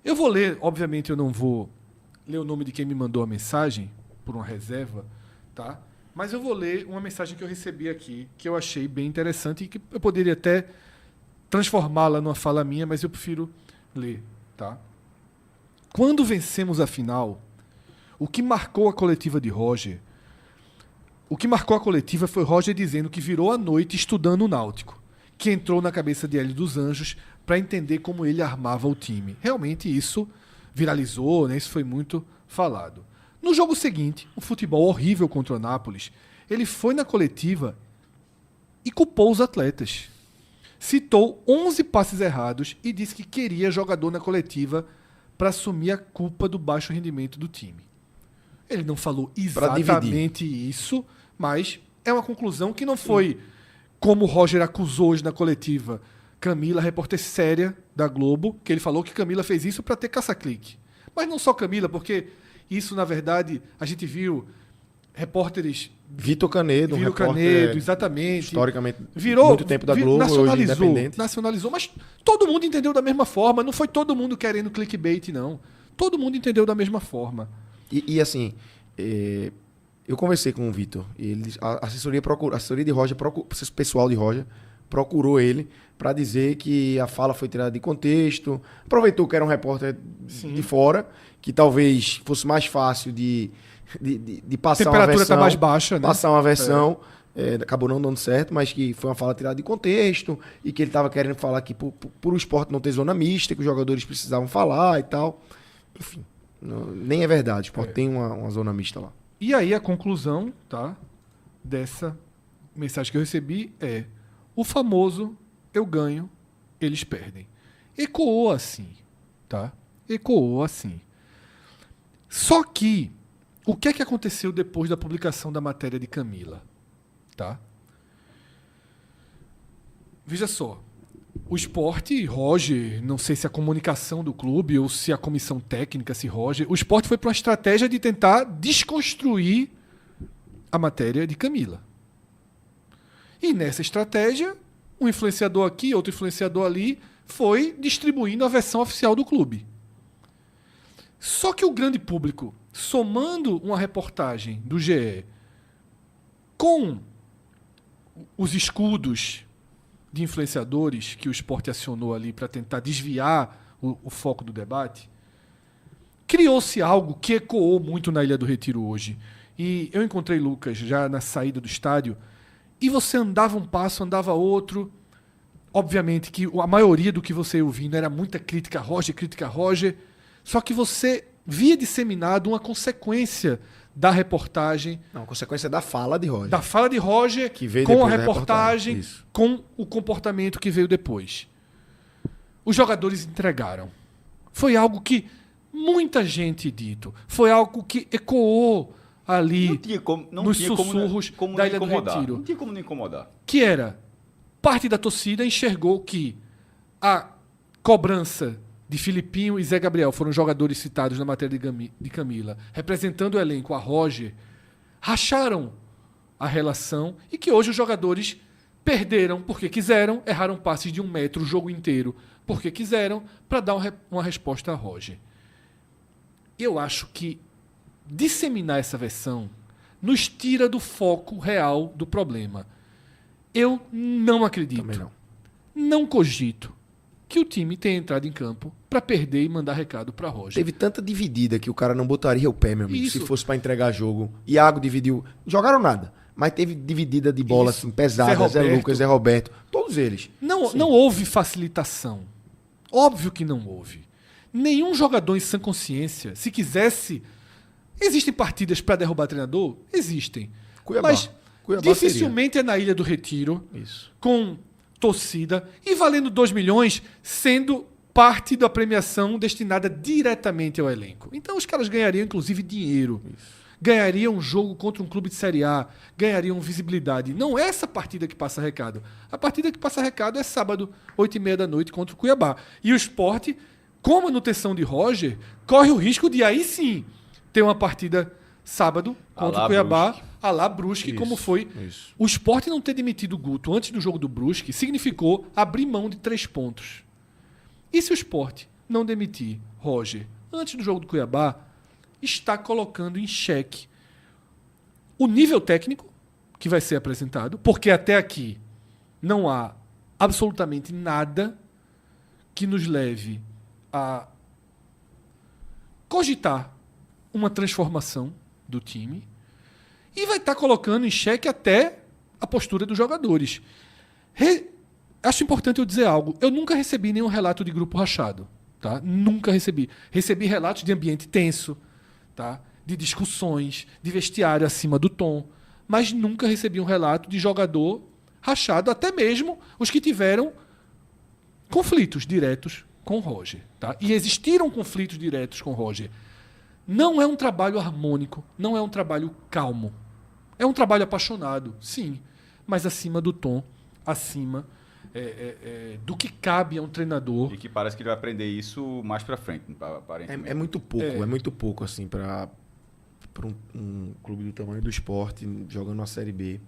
Eu vou ler, obviamente eu não vou ler o nome de quem me mandou a mensagem, por uma reserva, tá? Mas eu vou ler uma mensagem que eu recebi aqui, que eu achei bem interessante e que eu poderia até transformá-la numa fala minha, mas eu prefiro ler, tá? Quando vencemos a final, o que marcou a coletiva de Roger... O que marcou a coletiva foi Roger dizendo que virou a noite estudando o Náutico, que entrou na cabeça de Hélio dos Anjos para entender como ele armava o time. Realmente isso viralizou, né? Isso foi muito falado. No jogo seguinte, um futebol horrível contra o Nápoles, ele foi na coletiva e culpou os atletas. Citou 11 passes errados e disse que queria jogador na coletiva para assumir a culpa do baixo rendimento do time. Ele não falou exatamente isso, mas é uma conclusão que não foi como o Roger acusou hoje na coletiva Camila, repórter séria da Globo, que ele falou que Camila fez isso para ter caça-clique. Mas não só Camila, porque isso, na verdade, a gente viu repórteres... Vitor Canedo, Vitor Canedo, exatamente. Historicamente, virou, muito tempo da Globo, hoje independente. Nacionalizou, mas todo mundo entendeu da mesma forma. Não foi todo mundo querendo clickbait, não. Todo mundo entendeu da mesma forma. E assim, eu conversei com o Vitor. A assessoria de Roger, o pessoal de Roger, procurou ele para dizer que a fala foi tirada de contexto. Aproveitou que era um repórter de fora, que talvez fosse mais fácil de passar uma versão. A temperatura está mais baixa, né? Passar uma versão. Acabou não dando certo, mas que foi uma fala tirada de contexto e que ele estava querendo falar que por o esporte não ter zona mista, que os jogadores precisavam falar e tal. Enfim. Nem é verdade, o esporte tem uma zona mista lá. E aí a conclusão, tá, dessa mensagem que eu recebi é o famoso eu ganho, eles perdem. Ecoou assim, tá? Ecoou assim. Só que o que é que aconteceu depois da publicação da matéria de Camila, tá? Veja só. O Sport, Roger, não sei se a comunicação do clube ou se a comissão técnica, se Roger... O Sport foi para uma estratégia de tentar desconstruir a matéria de Camila. E nessa estratégia, um influenciador aqui, outro influenciador ali, foi distribuindo a versão oficial do clube. Só que o grande público, somando uma reportagem do GE com os escudos de influenciadores que o Sport acionou ali para tentar desviar o foco do debate, criou-se algo que ecoou muito na Ilha do Retiro hoje. E eu encontrei Lucas já na saída do estádio, e você andava um passo, andava outro. Obviamente que a maioria do que você ia ouvindo era muita crítica a Roger, só que você via disseminado uma consequência da reportagem. Não, consequência da fala de Roger. Da fala de Roger, que veio com a depois reportagem, com o comportamento que veio depois. Os jogadores entregaram. Foi algo que muita gente dito. Foi algo que ecoou ali nos sussurros da Ilha do Retiro. Não tinha como não incomodar. Que era, parte da torcida enxergou que a cobrança de Filipinho e Zé Gabriel foram jogadores citados na matéria de Camila, representando o elenco a Roger, racharam a relação e que hoje os jogadores perderam porque quiseram, erraram passes de 1 metro o jogo inteiro porque quiseram, para dar uma resposta a Roger. Eu acho que disseminar essa versão nos tira do foco real do problema. Eu não acredito, também não. Não cogito que o time tenha entrado em campo para perder e mandar recado para Roger. Teve tanta dividida que o cara não botaria o pé, meu amigo, Isso. se fosse para entregar jogo. Iago dividiu. Jogaram nada, mas teve dividida de bola assim, pesada. Zé Lucas, Zé Roberto, todos eles. Não houve facilitação. Óbvio que não houve. nenhum jogador em sã consciência, se quisesse... Existem partidas para derrubar treinador? Existem. Cuiabá. Mas Cuiabá dificilmente é na Ilha do Retiro, Isso. com torcida e valendo 2 milhões, sendo parte da premiação destinada diretamente ao elenco. Então os caras ganhariam, inclusive, dinheiro. Ganhariam um jogo contra um clube de Série A, ganhariam visibilidade. Não é essa partida que passa recado. A partida que passa recado é sábado, 8h30 da noite, contra o Cuiabá. E o Sport, com a manutenção de Roger, corre o risco de aí sim ter uma partida sábado contra o Cuiabá, Brusque. a lá Brusque, como foi. Isso. O Sport não ter demitido o Guto antes do jogo do Brusque significou abrir mão de 3 pontos. E se o Sport não demitir Roger antes do jogo do Cuiabá, está colocando em xeque o nível técnico que vai ser apresentado, porque até aqui não há absolutamente nada que nos leve a cogitar uma transformação do time, e vai estar colocando em xeque até a postura dos jogadores. Acho importante eu dizer algo. Eu nunca recebi nenhum relato de grupo rachado. Tá? Nunca recebi. Recebi relatos de ambiente tenso, tá? De discussões, de vestiário acima do tom, mas nunca recebi um relato de jogador rachado, até mesmo os que tiveram conflitos diretos com o Roger. Tá? E existiram conflitos diretos com o Roger. Não é um trabalho harmônico, não é um trabalho calmo. É um trabalho apaixonado, sim, mas acima do tom, acima do que cabe a um treinador. E que parece que ele vai aprender isso mais pra frente, aparentemente. É muito pouco, assim, para um clube do tamanho do Sport, jogando uma Série B.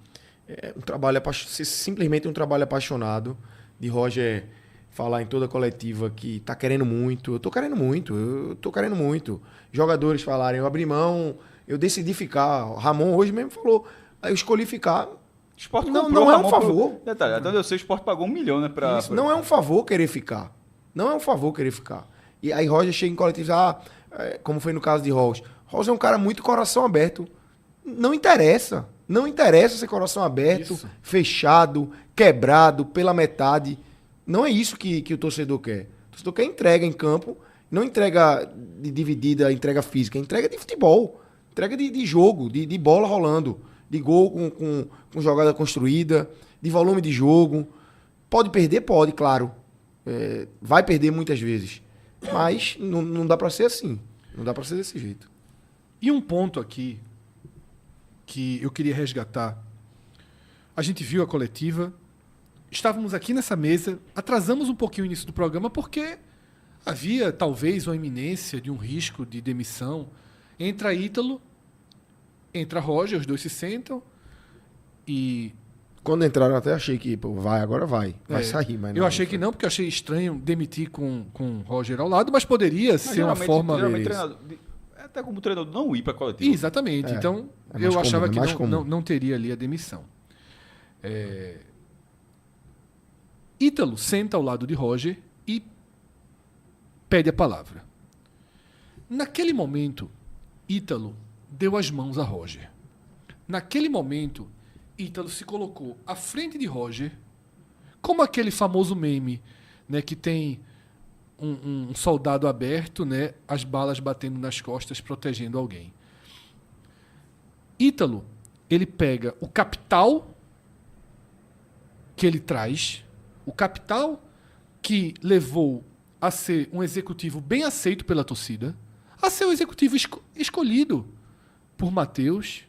É um trabalho simplesmente um trabalho apaixonado de Roger falar em toda a coletiva que tá querendo muito. Eu tô querendo muito. Jogadores falarem, eu abri mão, eu decidi ficar. O Ramon hoje mesmo falou, eu escolhi ficar. O Sport Não é um favor. Detalhe, até onde eu sei, o Sport pagou 1 milhão, né? Isso, não é um favor querer ficar. E aí Roger chega em coletivo, como foi no caso de Roger. Roger é um cara muito coração aberto. Não interessa ser coração aberto, Isso. fechado, quebrado, pela metade. Não é isso que o torcedor quer. O torcedor quer entrega em campo, não entrega de dividida, entrega física, entrega de futebol, entrega de jogo, de bola rolando, de gol com jogada construída, de volume de jogo. Pode perder? Pode, claro. Vai perder muitas vezes. Mas não dá para ser assim. Não dá para ser desse jeito. E um ponto aqui que eu queria resgatar. A gente viu a coletiva, estávamos aqui nessa mesa, atrasamos um pouquinho o início do programa porque havia talvez uma iminência de um risco de demissão. Entra Ítalo, entra Roger, os dois se sentam e... Quando entraram, eu até achei que agora vai sair. Mas eu achei que não, porque eu achei estranho demitir com Roger ao lado, mas poderia ser uma forma... Geralmente, treinador, até como treinador não ir para coletiva. Exatamente. Então, mais eu achava comum, que não teria ali a demissão. Ítalo senta ao lado de Roger e pede a palavra. Naquele momento, Ítalo deu as mãos a Roger. Naquele momento, Ítalo se colocou à frente de Roger, como aquele famoso meme, né, que tem um soldado aberto, né, as balas batendo nas costas, protegendo alguém. Ítalo, ele pega o capital que ele traz, o capital que levou a ser um executivo bem aceito pela torcida, a ser o executivo escolhido por Matheus,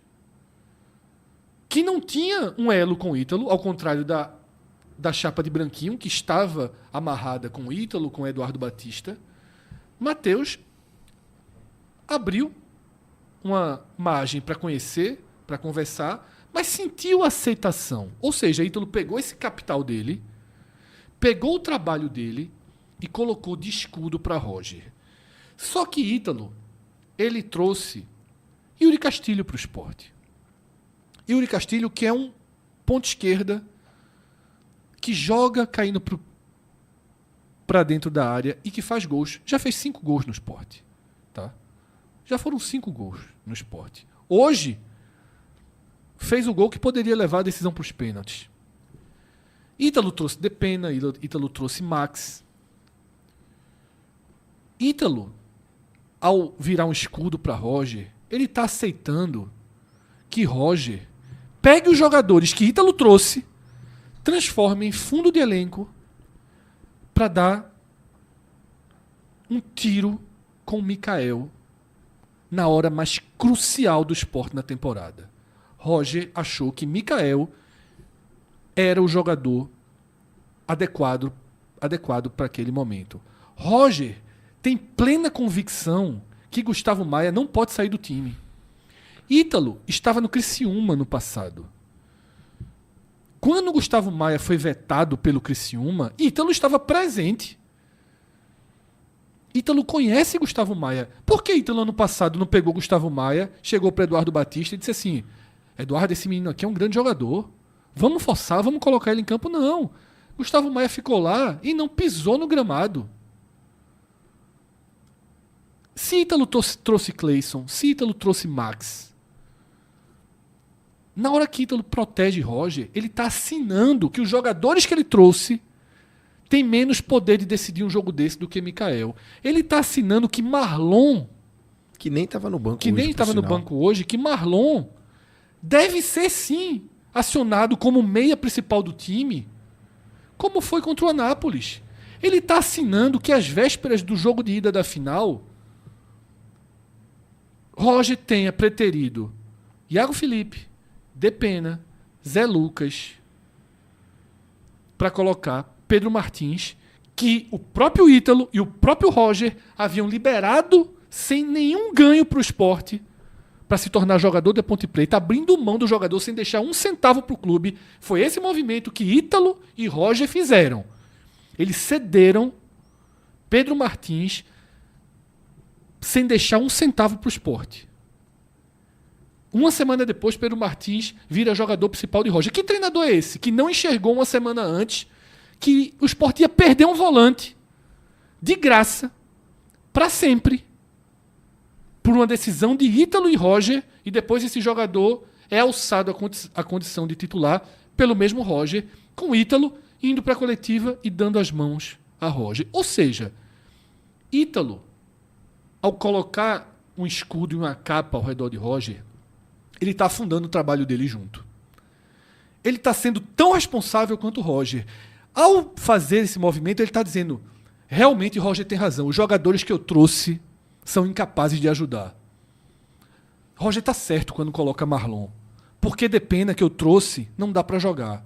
que não tinha um elo com o Ítalo, ao contrário da chapa de Branquinho, que estava amarrada com o Ítalo, com o Eduardo Batista. Matheus abriu uma margem para conhecer, para conversar, mas sentiu aceitação. Ou seja, Ítalo pegou esse capital dele, pegou o trabalho dele e colocou de escudo para Roger. Só que Ítalo, ele trouxe Yuri Castilho para o Sport. Yuri Castilho, que é um ponta esquerda que joga caindo para dentro da área e que faz gols. Já fez 5 gols no Sport. Tá? Já foram 5 gols no Sport. Hoje, fez o gol que poderia levar a decisão para os pênaltis. Ítalo trouxe Depena, Ítalo trouxe Max. Ítalo, ao virar um escudo para Roger, ele está aceitando que Roger pegue os jogadores que Ítalo trouxe, transforme em fundo de elenco para dar um tiro com o Mikael na hora mais crucial do Sport na temporada. Roger achou que Mikael era o jogador adequado para aquele momento. Roger tem plena convicção que Gustavo Maia não pode sair do time. Ítalo estava no Criciúma no passado. Quando Gustavo Maia foi vetado pelo Criciúma, Ítalo estava presente. Ítalo conhece Gustavo Maia. Por que Ítalo ano passado não pegou Gustavo Maia, chegou para Eduardo Batista e disse assim: Eduardo, esse menino aqui é um grande jogador. Vamos forçar, vamos colocar ele em campo? Não. Gustavo Maia ficou lá e não pisou no gramado. Se Ítalo trouxe Cleison, se Ítalo trouxe Max, na hora que Ítalo protege Roger, ele está assinando que os jogadores que ele trouxe têm menos poder de decidir um jogo desse do que Mikael. Ele está assinando que Marlon, Que nem estava no banco que hoje, nem por estava no sinal. banco hoje, que Marlon deve ser sim acionado como meia principal do time, como foi contra o Anápolis. Ele está assinando que às vésperas do jogo de ida da final, Roger tenha preterido Iago Felipe, Depena, Zé Lucas, para colocar Pedro Martins, que o próprio Ítalo e o próprio Roger haviam liberado sem nenhum ganho para o Sport para se tornar jogador da Ponte Preta, abrindo mão do jogador sem deixar um centavo para o clube. Foi esse movimento que Ítalo e Roger fizeram. Eles cederam Pedro Martins sem deixar um centavo para o Sport. Uma semana depois, Pedro Martins vira jogador principal de Roger. Que treinador é esse? Que não enxergou uma semana antes que o Sport ia perder um volante de graça para sempre por uma decisão de Ítalo e Roger, e depois esse jogador é alçado à condição de titular pelo mesmo Roger, com Ítalo indo para a coletiva e dando as mãos a Roger. Ou seja, Ítalo, ao colocar um escudo e uma capa ao redor de Roger, ele está afundando o trabalho dele junto. Ele está sendo tão responsável quanto o Roger. Ao fazer esse movimento, ele está dizendo: realmente Roger tem razão, os jogadores que eu trouxe são incapazes de ajudar. Roger está certo quando coloca Marlon, porque Depena que eu trouxe não dá para jogar.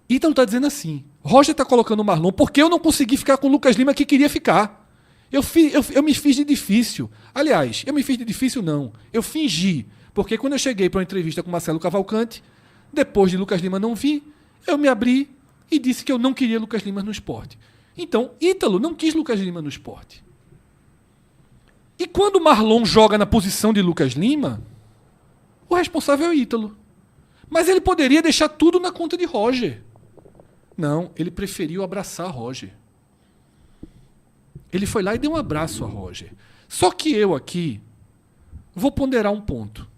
Ítalo está dizendo assim: Roger está colocando o Marlon porque eu não consegui ficar com o Lucas Lima que queria ficar. Eu me fiz de difícil. Aliás, eu me fiz de difícil não. Eu fingi. Porque quando eu cheguei para uma entrevista com Marcelo Cavalcante, depois de Lucas Lima não vir, eu me abri e disse que eu não queria Lucas Lima no Sport. Então, Ítalo não quis Lucas Lima no Sport. E quando Marlon joga na posição de Lucas Lima, o responsável é o Ítalo. Mas ele poderia deixar tudo na conta de Roger. Não, ele preferiu abraçar Roger. Ele foi lá e deu um abraço a Roger. Só que eu aqui vou ponderar um ponto.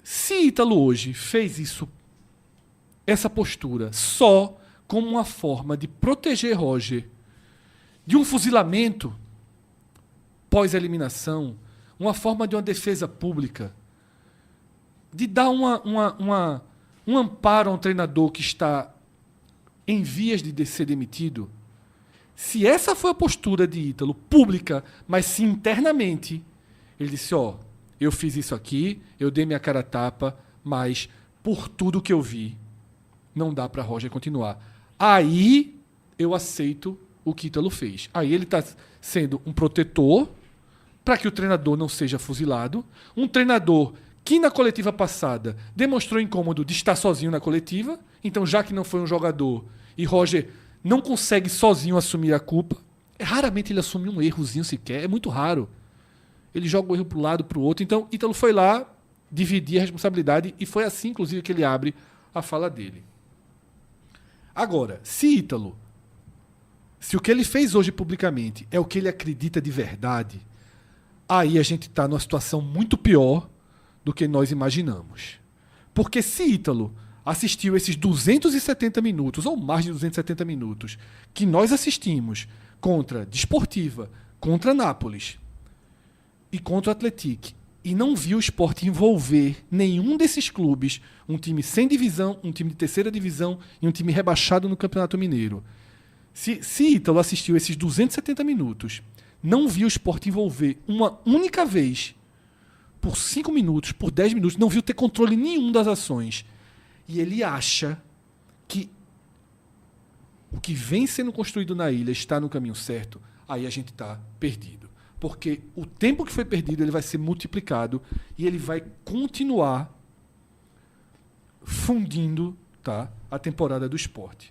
Se Ítalo hoje fez isso, essa postura, só como uma forma de proteger Roger de um fuzilamento pós-eliminação, uma forma de uma defesa pública, de dar um amparo a um treinador que está em vias de ser demitido, se essa foi a postura de Ítalo, pública, mas se internamente, ele disse: eu fiz isso aqui, eu dei minha cara a tapa, mas por tudo que eu vi, não dá para Roger continuar. Aí eu aceito o que Ítalo fez. Aí ele está sendo um protetor para que o treinador não seja fuzilado, um treinador que na coletiva passada demonstrou incômodo de estar sozinho na coletiva, então já que não foi um jogador e Roger não consegue sozinho assumir a culpa, raramente ele assume um errozinho sequer, é muito raro. Ele joga o erro para um lado, para o outro. Então, Ítalo foi lá dividir a responsabilidade e foi assim, inclusive, que ele abre a fala dele. Agora, se o que ele fez hoje publicamente é o que ele acredita de verdade, aí a gente está numa situação muito pior do que nós imaginamos. Porque se Ítalo assistiu esses 270 minutos, ou mais de 270 minutos, que nós assistimos contra Desportiva, contra Nápoles e contra o Atlético, e não viu o Sport envolver nenhum desses clubes, um time sem divisão, um time de terceira divisão e um time rebaixado no Campeonato Mineiro. Se Ítalo assistiu esses 270 minutos, não viu o Sport envolver uma única vez, por 5 minutos, por 10 minutos, não viu ter controle nenhum das ações, e ele acha que o que vem sendo construído na ilha está no caminho certo, aí a gente está perdido. Porque o tempo que foi perdido ele vai ser multiplicado e ele vai continuar fundindo, tá, a temporada do Sport.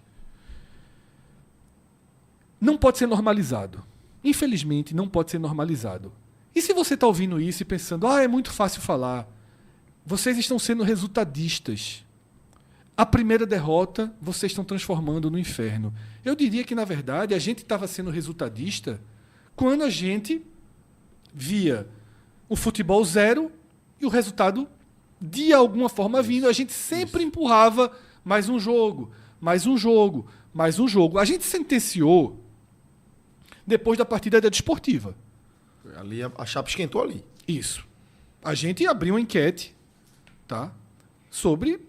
Não pode ser normalizado. Infelizmente, não pode ser normalizado. E se você está ouvindo isso e pensando, é muito fácil falar, vocês estão sendo resultadistas. A primeira derrota vocês estão transformando no inferno. Eu diria que, na verdade, a gente estava sendo resultadista quando a gente via o futebol zero e o resultado, de alguma forma, vindo. A gente sempre empurrava mais um jogo, mais um jogo, mais um jogo. A gente sentenciou depois da partida da Desportiva. Ali a chapa esquentou ali. Isso. A gente abriu uma enquete, tá, sobre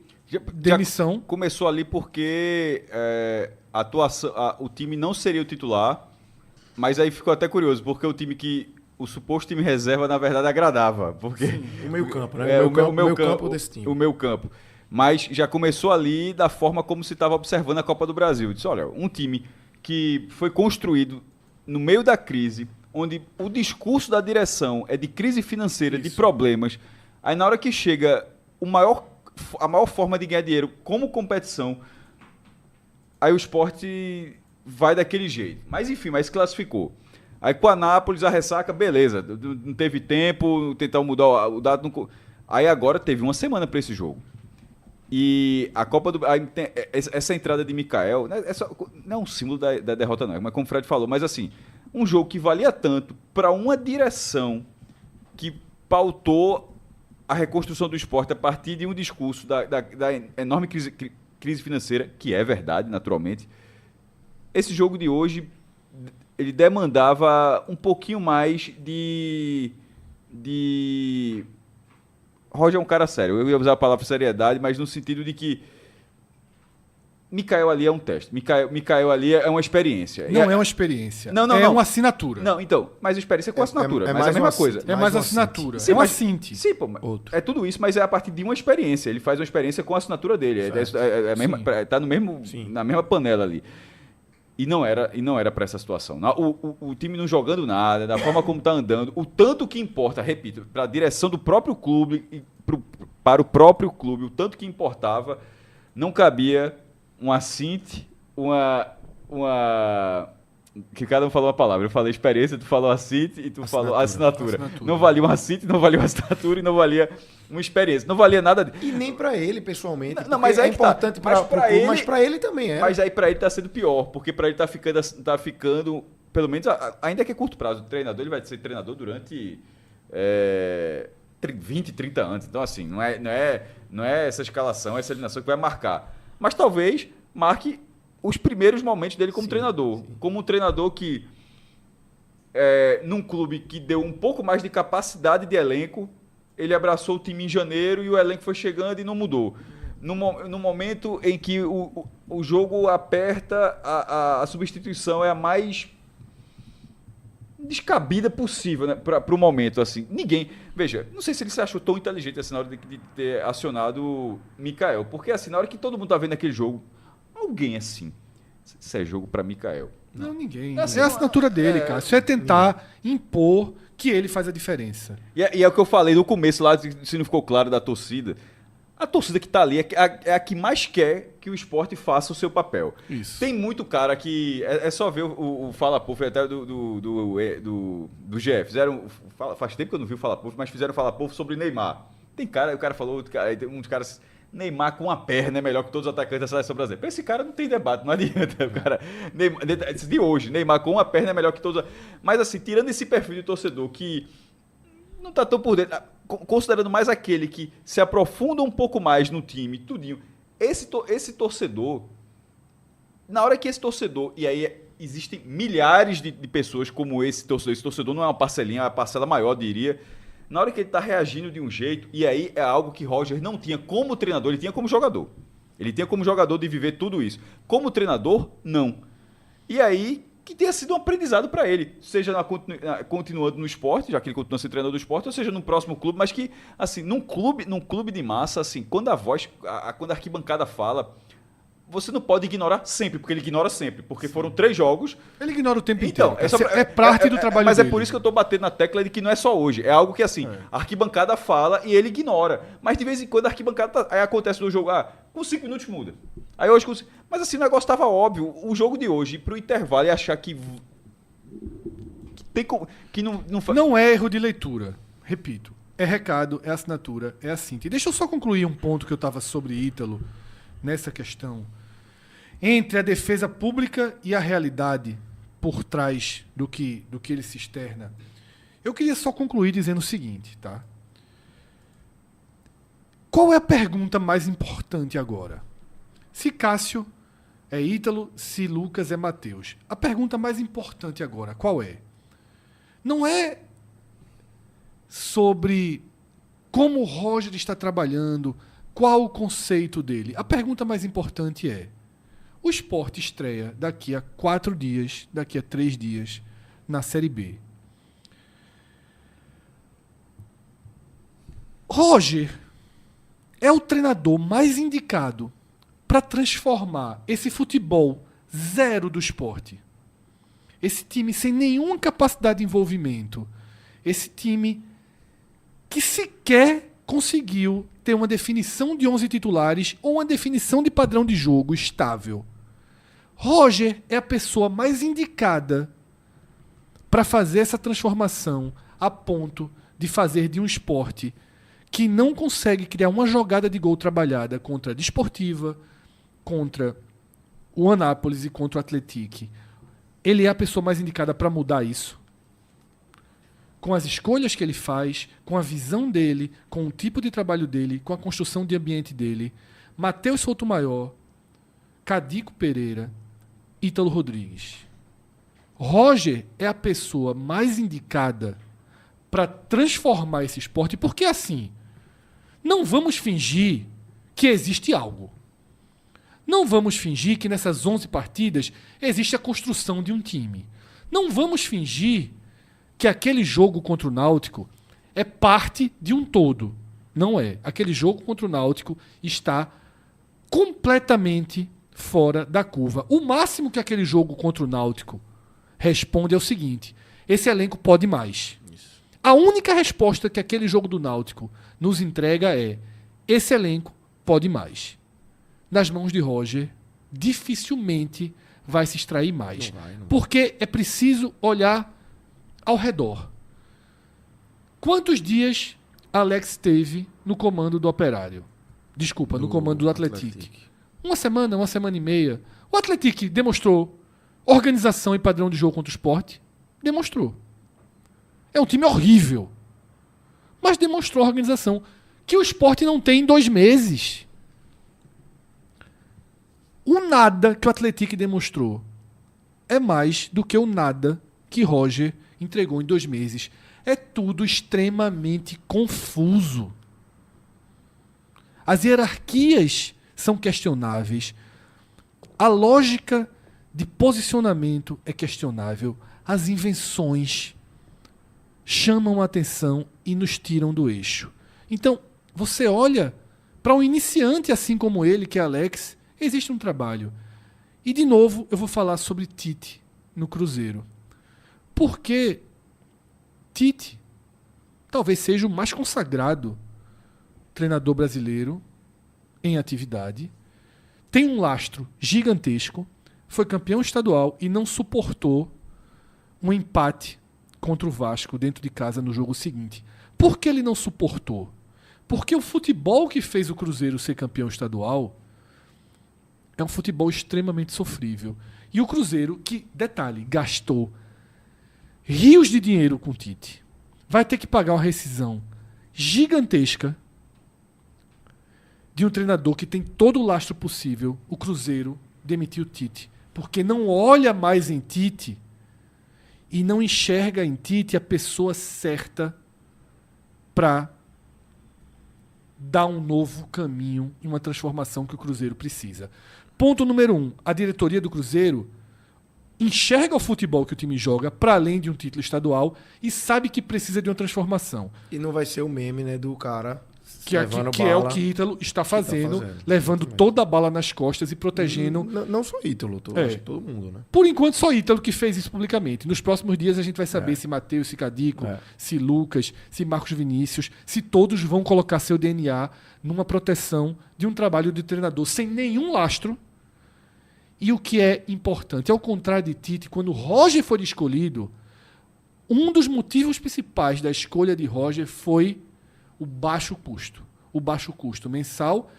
demissão. Já começou ali porque o time não seria o titular, mas aí ficou até curioso, porque o suposto time reserva, na verdade, agradava. Porque o meio campo, né? O meu campo desse time. O meu campo. Mas já começou ali da forma como se estava observando a Copa do Brasil. Eu disse, olha, um time que foi construído no meio da crise, onde o discurso da direção é de crise financeira, de problemas. Aí na hora que chega a maior forma de ganhar dinheiro como competição, aí o Sport vai daquele jeito. Mas enfim, mas classificou. Aí com a Nápoles, a ressaca, beleza, não teve tempo, tentaram mudar o dado. Aí agora teve uma semana para esse jogo. E a Copa do... essa entrada de Mikael, não é um símbolo da derrota não, mas como o Fred falou, mas assim, um jogo que valia tanto para uma direção que pautou a reconstrução do Sport a partir de um discurso da enorme crise financeira, que é verdade, naturalmente. Esse jogo de hoje, ele demandava um pouquinho mais de... Roger é um cara sério. Eu ia usar a palavra seriedade, mas no sentido de que Mikael ali é um teste. Mikael ali é uma experiência. Não é uma experiência. Não. É uma assinatura. Não, então. Mas experiência com assinatura. Mas é a mesma coisa. É mais assinatura. Sim, é uma cinti. Sim, pô. É tudo isso, mas é a partir de uma experiência. Ele faz uma experiência com a assinatura dele. Tá no mesmo, na mesma panela ali. E não era para essa situação. O time não jogando nada, da forma como está andando, o tanto que importa, repito, para a direção do próprio clube e para o próprio clube, o tanto que importava, não cabia uma cinte, que cada um falou uma palavra. Eu falei experiência, tu falou a cinte e tu falou assinatura. Não valia uma cinte, não valia uma assinatura e não valia uma experiência. Não valia nada. E nem para ele, pessoalmente. Não, mas é importante para o clube, mas para ele também é. Mas aí para ele tá sendo pior, porque para ele tá ficando, pelo menos, ainda que é curto prazo, o treinador, ele vai ser treinador durante 20, 30 anos. Então, assim, não é essa escalação, essa eliminação que vai marcar. Mas talvez marque os primeiros momentos dele como treinador. Sim. Como um treinador que, num clube que deu um pouco mais de capacidade de elenco, ele abraçou o time em janeiro e o elenco foi chegando e não mudou. No momento em que o jogo aperta, a substituição é a mais descabida possível, né, para o momento. Assim. Ninguém... Veja, não sei se ele se achou tão inteligente assim, na hora de ter acionado Mikael, porque assim, na hora que todo mundo tá vendo aquele jogo, alguém assim, isso é jogo para Mikael. Não, ninguém. Assim, é a assinatura dele, cara. Isso é tentar impor que ele faz a diferença. E é o que eu falei no começo lá, se não ficou claro, da torcida. A torcida que tá ali é a que mais quer que o Sport faça o seu papel. Isso. Tem muito cara que... É só ver o Fala Puff até do GF. Faz tempo que eu não vi o Fala Puff, mas fizeram o Fala Puff sobre Neymar. O cara falou, tem uns caras... Neymar com uma perna é melhor que todos os atacantes da seleção brasileira. Pra esse cara não tem debate, não adianta. O cara, de hoje, Neymar com uma perna é melhor que todos. Mas assim, tirando esse perfil de torcedor que não tá tão por dentro, considerando mais aquele que se aprofunda um pouco mais no time, tudinho, esse torcedor, na hora que esse torcedor, e aí existem milhares de pessoas como esse torcedor não é uma parcelinha, é uma parcela maior, diria, na hora que ele está reagindo de um jeito, e aí é algo que Roger não tinha como treinador, ele tinha como jogador. Ele tinha como jogador de viver tudo isso. Como treinador, não. E aí, que tenha sido um aprendizado para ele, seja continuando no esporte, já que ele continua sendo treinador do esporte, ou seja no próximo clube, mas que, assim, num clube de massa, assim, quando quando a arquibancada fala, você não pode ignorar sempre, porque ele ignora sempre, porque foram 3 jogos. Ele ignora o tempo Então, inteiro. É parte do trabalho mas dele. é por isso que eu tô batendo na tecla de que não é só hoje. É algo que, assim, a arquibancada fala e ele ignora. Mas de vez em quando a arquibancada... Aí acontece no jogo, com 5 minutos muda. Aí hoje... Mas assim, o negócio tava óbvio. O jogo de hoje, ir pro intervalo e achar que tem como... Que não... Não é erro de leitura. Repito. É recado, é assinatura, é assim. E deixa eu só concluir um ponto que eu tava sobre Ítalo nessa questão. Entre a defesa pública e a realidade por trás do que ele se externa. Eu queria só concluir dizendo o seguinte, tá? Qual é a pergunta mais importante agora? Se Cássio é Ítalo, se Lucas é Matheus. A pergunta mais importante agora, qual é? Não é sobre como o Roger está trabalhando, qual o conceito dele. A pergunta mais importante é: o Sport estreia daqui a 4 dias, daqui a 3 dias, na Série B. Roger é o treinador mais indicado para transformar esse futebol zero do Sport. Esse time sem nenhuma capacidade de envolvimento. Esse time que sequer conseguiu ter uma definição de 11 titulares ou uma definição de padrão de jogo estável. Roger é a pessoa mais indicada para fazer essa transformação a ponto de fazer de um Sport que não consegue criar uma jogada de gol trabalhada contra a Desportiva, contra o Anápolis e contra o Atlético. Ele é a pessoa mais indicada para mudar isso. Com as escolhas que ele faz, com a visão dele, com o tipo de trabalho dele, com a construção de ambiente dele. Matheus Soutomaior, Cadico Pereira, Ítalo Rodrigues. Roger é a pessoa mais indicada para transformar esse esporte, porque assim, não vamos fingir que existe algo. Não vamos fingir que nessas 11 partidas existe a construção de um time. Não vamos fingir que aquele jogo contra o Náutico é parte de um todo. Não é. Aquele jogo contra o Náutico está completamente fora da curva. O máximo que aquele jogo contra o Náutico responde é o seguinte: esse elenco pode mais. Isso. A única resposta que aquele jogo do Náutico nos entrega é: esse elenco pode mais. Nas mãos de Roger, dificilmente vai se extrair mais. Não vai. Porque é preciso olhar ao redor. Quantos dias Alex teve no comando do Operário? Desculpa, no comando do Atlético. Uma semana e meia. O Atlético demonstrou organização e padrão de jogo contra o Sport? Demonstrou. É um time horrível. Mas demonstrou organização. Que o Sport não tem em 2 meses. O nada que o Atlético demonstrou é mais do que o nada que Roger entregou em 2 meses. É tudo extremamente confuso. As hierarquias são questionáveis. A lógica de posicionamento é questionável. As invenções chamam a atenção e nos tiram do eixo. Então, você olha para um iniciante assim como ele, que é Alex, existe um trabalho. E, de novo, eu vou falar sobre Tite no Cruzeiro. Porque Tite talvez seja o mais consagrado treinador brasileiro em atividade. Tem um lastro gigantesco. Foi campeão estadual e não suportou um empate contra o Vasco dentro de casa no jogo seguinte. Por que ele não suportou? Porque o futebol que fez o Cruzeiro ser campeão estadual é um futebol extremamente sofrível. E o Cruzeiro, que, detalhe, gastou rios de dinheiro com o Tite, vai ter que pagar uma rescisão gigantesca de um treinador que tem todo o lastro possível, o Cruzeiro demitiu o Tite. Porque não olha mais em Tite e não enxerga em Tite a pessoa certa para dar um novo caminho e uma transformação que o Cruzeiro precisa. Ponto número 1. A diretoria do Cruzeiro enxerga o futebol que o time joga para além de um título estadual e sabe que precisa de uma transformação. E não vai ser o meme, né, do cara Que é o que Ítalo está fazendo, levando toda a bala nas costas e protegendo. Não só Ítalo, acho que todo mundo, né? Por enquanto, só Ítalo que fez isso publicamente. Nos próximos dias a gente vai saber se Matheus, se Cadico, se Lucas, se Marcos Vinícius, se todos vão colocar seu DNA numa proteção de um trabalho de treinador sem nenhum lastro. E o que é importante, ao contrário de Tite, quando Roger foi escolhido, um dos motivos principais da escolha de Roger foi o baixo custo mensal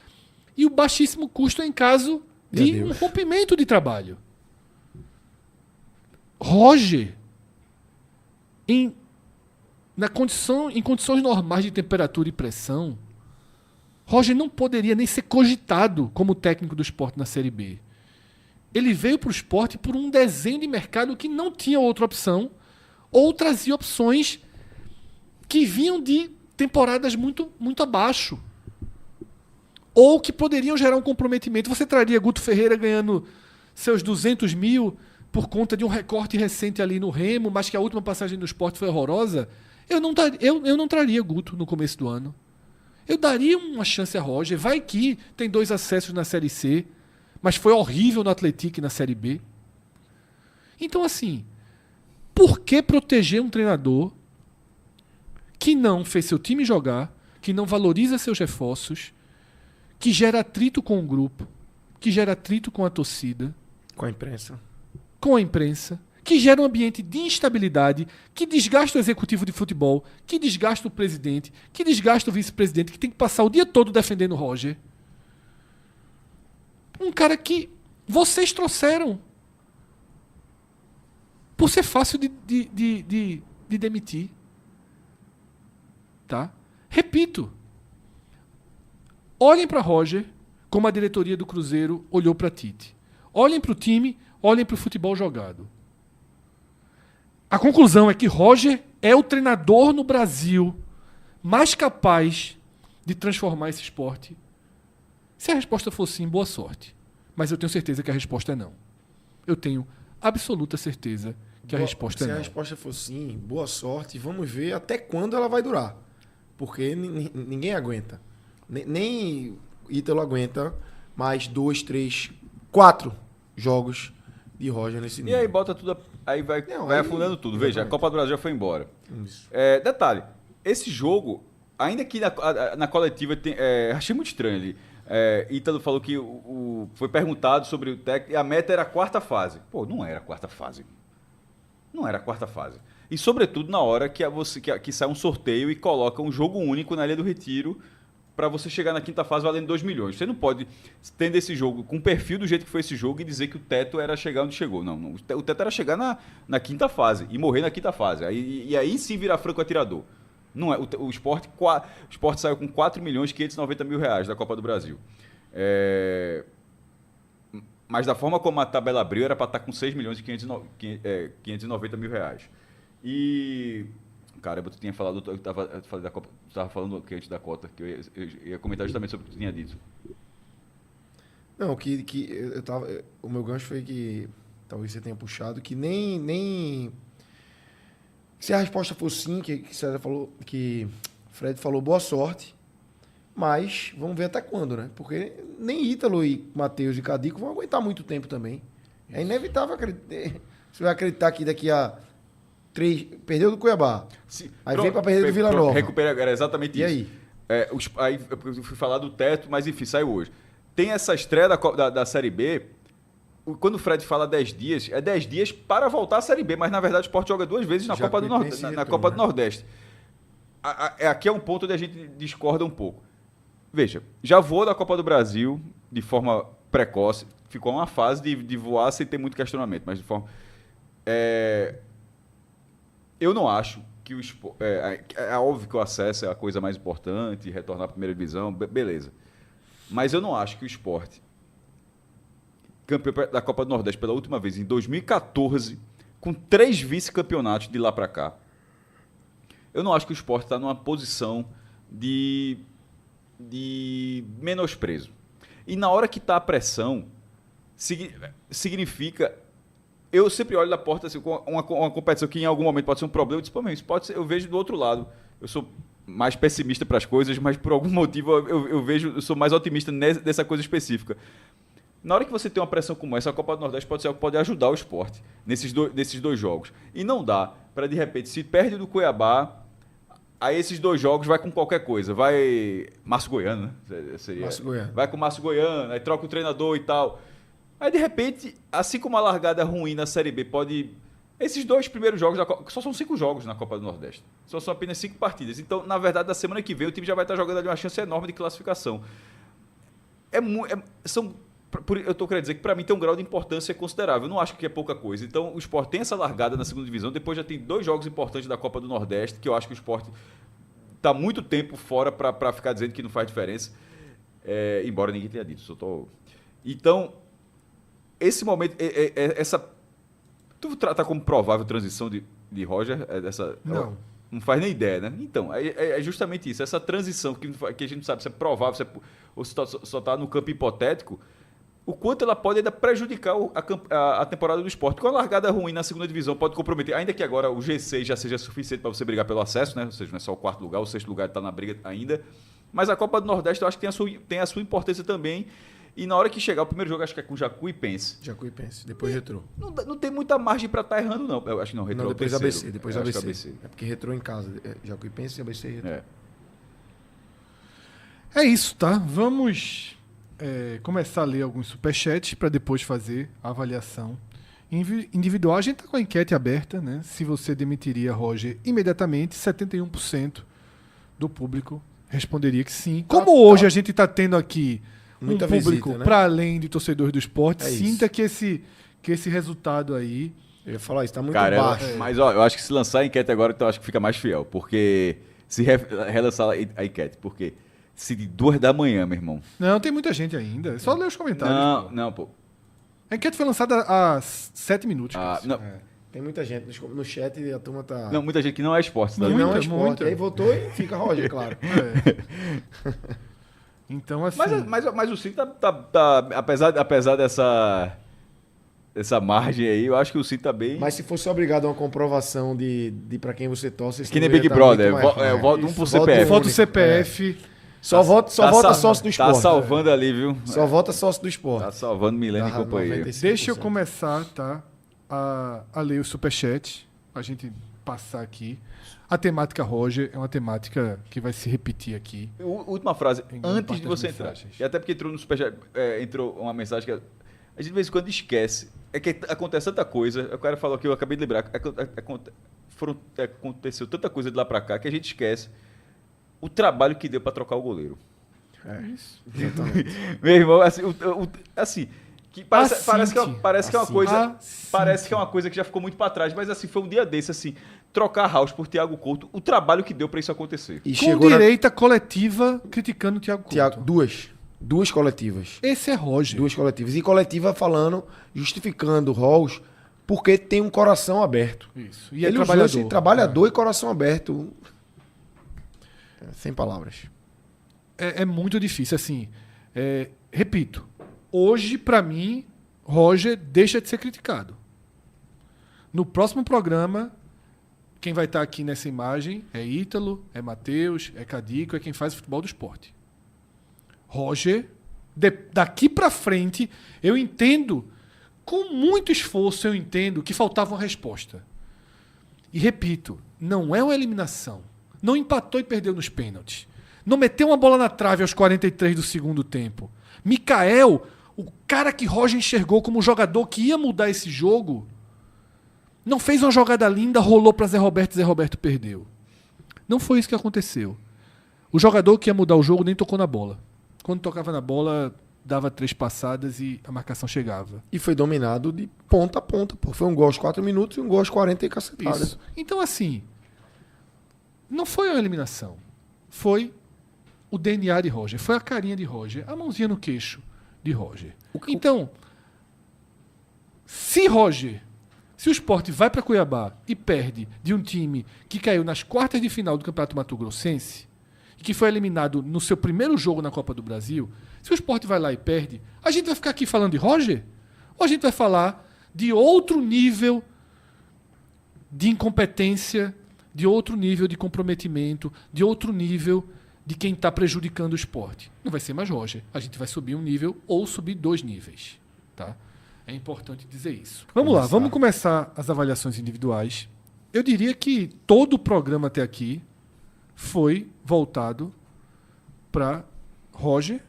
e o baixíssimo custo em caso de um rompimento de trabalho. Roger, em condições normais de temperatura e pressão, Roger não poderia nem ser cogitado como técnico do Sport na Série B. Ele veio para o Sport por um desenho de mercado que não tinha outra opção ou trazia opções que vinham de temporadas muito, muito abaixo. Ou que poderiam gerar um comprometimento. Você traria Guto Ferreira ganhando seus 200 mil por conta de um recorte recente ali no Remo, mas que a última passagem no Sport foi horrorosa? Eu não traria Guto no começo do ano. Eu daria uma chance a Roger. Vai que tem 2 acessos na Série C, mas foi horrível no Atlético e na Série B. Então, assim, por que proteger um treinador que não fez seu time jogar, que não valoriza seus reforços, que gera atrito com o grupo, que gera atrito com a torcida, com a imprensa, que gera um ambiente de instabilidade, que desgasta o executivo de futebol, que desgasta o presidente, que desgasta o vice-presidente, que tem que passar o dia todo defendendo o Roger? Um cara que vocês trouxeram por ser fácil de demitir. Tá? Repito. Olhem para Roger como a diretoria do Cruzeiro olhou para Tite. Olhem para o time, olhem para o futebol jogado. A conclusão é que Roger é o treinador no Brasil mais capaz de transformar esse esporte. Se a resposta for sim, boa sorte. Mas eu tenho certeza que a resposta é não. Eu tenho absoluta certeza que a resposta é não. Se a resposta for sim, boa sorte. Vamos ver até quando ela vai durar. Porque ninguém aguenta. Nem Ítalo aguenta mais 2, 3, 4 jogos de Roger nesse nível. E aí bota tudo... Aí vai afundando tudo. Veja, a Copa do Brasil já foi embora. Isso. Detalhe, esse jogo, ainda que na coletiva, achei muito estranho ali. Ítalo falou que foi perguntado sobre o técnico e a meta era a 4ª fase. Pô, não era a 4ª fase. Não era a 4ª fase. E, sobretudo, na hora que sai um sorteio e coloca um jogo único na Ilha do Retiro para você chegar na 5ª fase valendo 2 milhões. Você não pode, tendo esse jogo, com o perfil do jeito que foi esse jogo, e dizer que o teto era chegar onde chegou. Não. O teto era chegar na 5ª fase e morrer na 5ª fase. E aí sim virar franco atirador. Não é, o Sport saiu com 4 milhões e 590 mil reais da Copa do Brasil. Mas da forma como a tabela abriu, era para estar com 6 milhões e 590 mil reais. E... Caramba, tu tinha falado... Eu estava falando aqui antes da cota, que eu ia comentar justamente sobre o que tu tinha dito. Não, o meu gancho foi que... Talvez você tenha puxado, que nem se a resposta for sim, que César falou, que Fred falou boa sorte, mas vamos ver até quando, né? Porque nem Ítalo e Matheus e Cadico vão aguentar muito tempo também. É inevitável acreditar. Você vai acreditar que daqui a 3... Perdeu do Cuiabá. Sim, aí vem para perder do Vila Nova. Recupera agora, é exatamente e isso. E aí? Aí eu fui falar do teto, mas enfim, saiu hoje. Tem essa estreia da Série B. Quando o Fred fala 10 dias, é 10 dias para voltar à Série B, mas na verdade o Sport joga 2 vezes na Copa do Nordeste. Aqui é um ponto onde a gente discorda um pouco. Veja, já voou da Copa do Brasil de forma precoce, ficou uma fase de voar sem ter muito questionamento, mas de forma... Eu não acho que o Sport... É óbvio que o acesso é a coisa mais importante, retornar à primeira divisão, beleza. Mas eu não acho que o Sport, campeão da Copa do Nordeste pela última vez em 2014, com 3 vice-campeonatos de lá para cá, eu não acho que o Sport está numa posição de menosprezo. E na hora que está a pressão, significa... Eu sempre olho da porta assim, com uma competição que em algum momento pode ser um problema, eu vejo do outro lado. Eu sou mais pessimista para as coisas, mas por algum motivo eu sou mais otimista nessa coisa específica. Na hora que você tem uma pressão como essa, a Copa do Nordeste pode ser algo que pode ajudar o Sport nesses dois jogos. E não dá para, de repente, se perde do Cuiabá, aí esses 2 jogos vai com qualquer coisa. Vai Márcio Goiano, né? Márcio Goiano. Vai com o Márcio Goiano, aí troca o treinador e tal. Aí, de repente, assim como a largada ruim na Série B pode... Esses 2 primeiros jogos, só são 5 jogos na Copa do Nordeste. Só são apenas 5 partidas. Então, na verdade, na semana que vem, o time já vai estar jogando ali uma chance enorme de classificação. Eu estou querendo dizer que, para mim, tem um grau de importância considerável. Eu não acho que é pouca coisa. Então, o Sport tem essa largada na segunda divisão. Depois já tem 2 jogos importantes da Copa do Nordeste, que eu acho que o Sport está muito tempo fora para ficar dizendo que não faz diferença. Embora ninguém tenha dito. Então... Esse momento, tu trata como provável transição de Roger? Não. Não faz nem ideia, né? Então, é justamente isso. Essa transição que a gente não sabe se é provável ou se só está no campo hipotético, o quanto ela pode ainda prejudicar a temporada do Sport. Com a largada ruim na segunda divisão pode comprometer, ainda que agora o G6 já seja suficiente para você brigar pelo acesso, né? Ou seja, não é só o 4º lugar, o 6º lugar está na briga ainda. Mas a Copa do Nordeste eu acho que tem a sua importância também. E na hora que chegar o primeiro jogo, acho que é com Jacuipense. Depois Retrô. Não tem muita margem para estar errando, não. Eu acho que não, Retrô. Não, depois ABC. É porque Retrô em casa. Jacuipense, ABC e Retrô. É isso, tá? Vamos começar a ler alguns superchats para depois fazer a avaliação individual. A gente está com a enquete aberta, né? Se você demitiria Roger imediatamente, 71% do público responderia que sim. Como hoje a gente está tendo aqui muita público, visita, né? Para além de torcedores do esporte, sinta isso. que esse resultado aí... Eu ia falar isso, tá muito baixo. baixo. Mas eu acho que se lançar a enquete agora, então eu acho que fica mais fiel. Porque se relançar a enquete, porque se de 2 da manhã, meu irmão... Não, tem muita gente ainda. É só ler os comentários. Não, pô. A enquete foi lançada há 7 minutos. Não. Tem muita gente no chat e a turma tá... Não, muita gente que não é esporte. Tá? Não é esporte. Aí votou e fica Roger, claro. Então, assim... Mas o City tá apesar dessa margem aí, eu acho que o City tá bem... Mas se fosse obrigado a uma comprovação de para quem você torce... Que nem Big Brother, voto um por CPF. Voto CPF... Só vota sócio do esporte. Tá salvando ali, viu? Só vota sócio do esporte. Tá salvando Milene e companhia. Deixa eu começar, tá? A ler o superchat, a gente passar aqui. A temática Roger é uma temática que vai se repetir aqui. Última frase, antes de você entrar. E até porque entrou no superchat, entrou uma mensagem que a gente de vez em quando esquece. É que acontece tanta coisa. O cara falou que eu acabei de lembrar. Aconteceu tanta coisa de lá pra cá que a gente esquece o trabalho que deu pra trocar o goleiro. É isso. Meu irmão, assim que parece que é uma coisa, parece que é uma coisa que já ficou muito para trás, mas assim foi um dia desse assim, trocar Raus por Thiago Couto, o trabalho que deu para isso acontecer. E com direita coletiva criticando o Thiago Couto. Duas coletivas. Esse é Roger. 2 coletivas. E coletiva falando, justificando o Raus, porque tem um coração aberto. Isso. E ele é trabalhador e coração aberto. Sem palavras. É muito difícil, assim. Repito, hoje, para mim, Roger deixa de ser criticado. No próximo programa, quem vai estar aqui nessa imagem é Ítalo, é Matheus, é Cadico, é quem faz o futebol do esporte. Roger, daqui para frente, eu entendo, com muito esforço, eu entendo que faltava uma resposta. E repito, não é uma eliminação. Não empatou e perdeu nos pênaltis. Não meteu uma bola na trave aos 43 do segundo tempo. Mikael, o cara que Roger enxergou como jogador que ia mudar esse jogo, não fez uma jogada linda, rolou para Zé Roberto e Zé Roberto perdeu. Não foi isso que aconteceu. O jogador que ia mudar o jogo nem tocou na bola. Quando tocava na bola, dava 3 passadas e a marcação chegava. E foi dominado de ponta a ponta. Pô. Foi um gol aos 4 minutos e um gol aos 40 e cacetada. Isso. Então, assim, não foi uma eliminação. Foi o DNA de Roger, foi a carinha de Roger, a mãozinha no queixo de Roger. Então, se o Sport vai para Cuiabá e perde de um time que caiu nas quartas de final do Campeonato Mato Grossense, e que foi eliminado no seu primeiro jogo na Copa do Brasil, se o Sport vai lá e perde, a gente vai ficar aqui falando de Roger? Ou a gente vai falar de outro nível de incompetência, de outro nível de comprometimento, de outro nível de quem está prejudicando o esporte? Não vai ser mais Roger. A gente vai subir um nível ou subir 2 níveis. Tá? É importante dizer isso. Vamos lá, vamos começar as avaliações individuais. Eu diria que todo o programa até aqui foi voltado para Roger,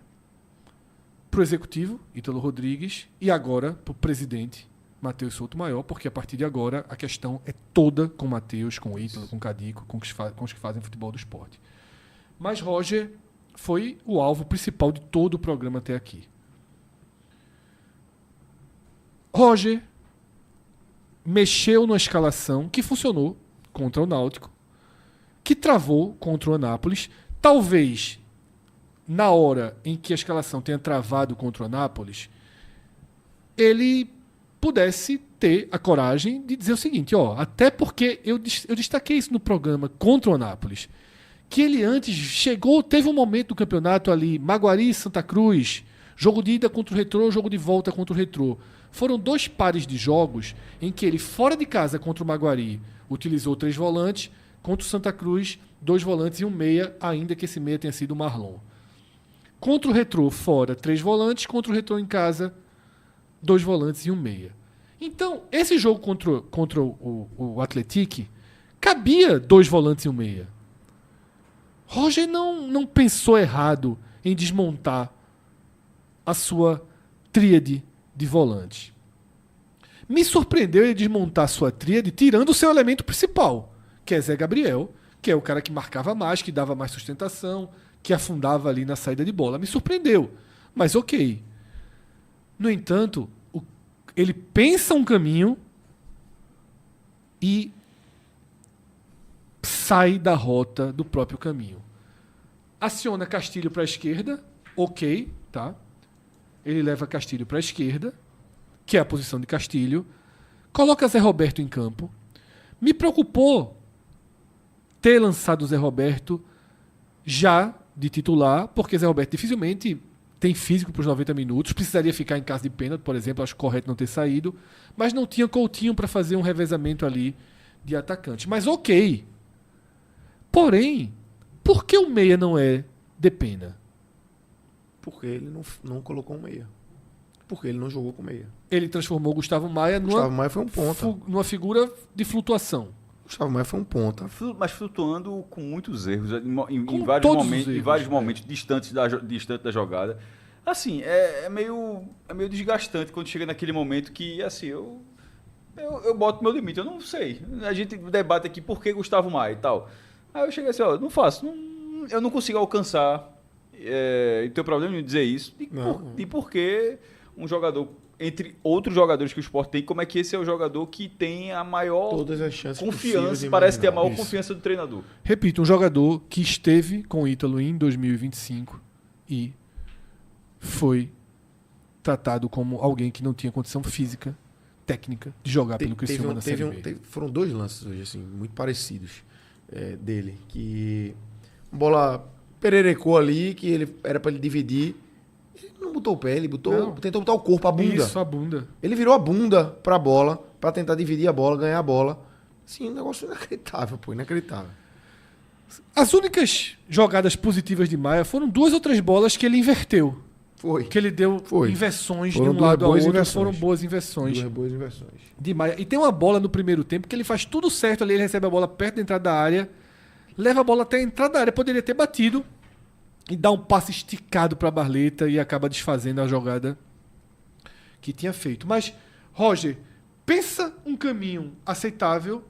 para o executivo, Ítalo Rodrigues, e agora para o presidente, Matheus Souto Maior, porque a partir de agora a questão é toda com o Matheus, com o Ítalo, com o Cadico, com os que fazem futebol do esporte. Mas Roger foi o alvo principal de todo o programa até aqui. Roger mexeu numa escalação que funcionou contra o Náutico, que travou contra o Anápolis. Talvez, na hora em que a escalação tenha travado contra o Anápolis, ele pudesse ter a coragem de dizer o seguinte, até porque eu destaquei isso no programa contra o Anápolis, que ele antes teve um momento do campeonato ali, Maguari e Santa Cruz, jogo de ida contra o Retrô, jogo de volta contra o Retrô. Foram 2 pares de jogos em que ele, fora de casa contra o Maguari, utilizou 3 volantes, contra o Santa Cruz, 2 volantes e um meia, ainda que esse meia tenha sido o Marlon. Contra o Retrô, fora, 3 volantes, contra o Retrô em casa, 2 volantes e um meia. Então, esse jogo contra o Atlético cabia 2 volantes e um meia. Roger não pensou errado em desmontar a sua tríade de volantes. Me surpreendeu ele desmontar a sua tríade tirando o seu elemento principal, que é Zé Gabriel, que é o cara que marcava mais, que dava mais sustentação, que afundava ali na saída de bola. Me surpreendeu, mas ok. No entanto, ele pensa um caminho e sai da rota do próprio caminho. Aciona Castilho para a esquerda, ok, tá? Ele leva Castilho para a esquerda, que é a posição de Castilho. Coloca Zé Roberto em campo. Me preocupou ter lançado o Zé Roberto já de titular, porque Zé Roberto dificilmente tem físico para os 90 minutos, precisaria ficar em caso de pênalti, por exemplo, acho correto não ter saído, mas não tinha Coutinho para fazer um revezamento ali de atacante. Mas ok. Porém, por que o meia não é Depena? Porque ele não colocou um meia. Porque ele não jogou com meia. Ele transformou o Gustavo Maia Maia foi um ponta. numa figura de flutuação. Gustavo Maia foi um ponta. Mas flutuando com muitos erros, em vários momentos distantes da jogada. Assim, é meio desgastante quando chega naquele momento que, assim, eu boto meu limite, eu não sei. A gente debate aqui por que Gustavo Maia e tal. Aí eu cheguei assim, não faço, eu não consigo alcançar. E tem problema em dizer isso. E por que um jogador, entre outros jogadores que o Sport tem, como é que esse é o jogador que tem a maior todas as chances confiança, parece ter a maior confiança do treinador. Repito, um jogador que esteve com o Ítalo em 2025 e foi tratado como alguém que não tinha condição física, técnica, de jogar pelo Criciúma na Série B. Foram 2 lances hoje, assim, muito parecidos dele, que bola pererecou ali, que ele era para ele dividir. Ele não botou o pé, ele tentou botar o corpo, a bunda. Isso, a bunda. Ele virou a bunda pra bola, pra tentar dividir a bola, ganhar a bola. Assim, um negócio inacreditável, inacreditável. As únicas jogadas positivas de Maia foram 2 ou 3 bolas que ele inverteu. Foi. Que ele deu inversões foram de um lado ao outro. Inversões. Foram boas inversões. 2 boas inversões. De Maia. E tem uma bola no primeiro tempo que ele faz tudo certo ali, ele recebe a bola perto da entrada da área, leva a bola até a entrada da área, poderia ter batido e dá um passe esticado para a Barleta e acaba desfazendo a jogada que tinha feito. Mas, Roger, pensa um caminho aceitável,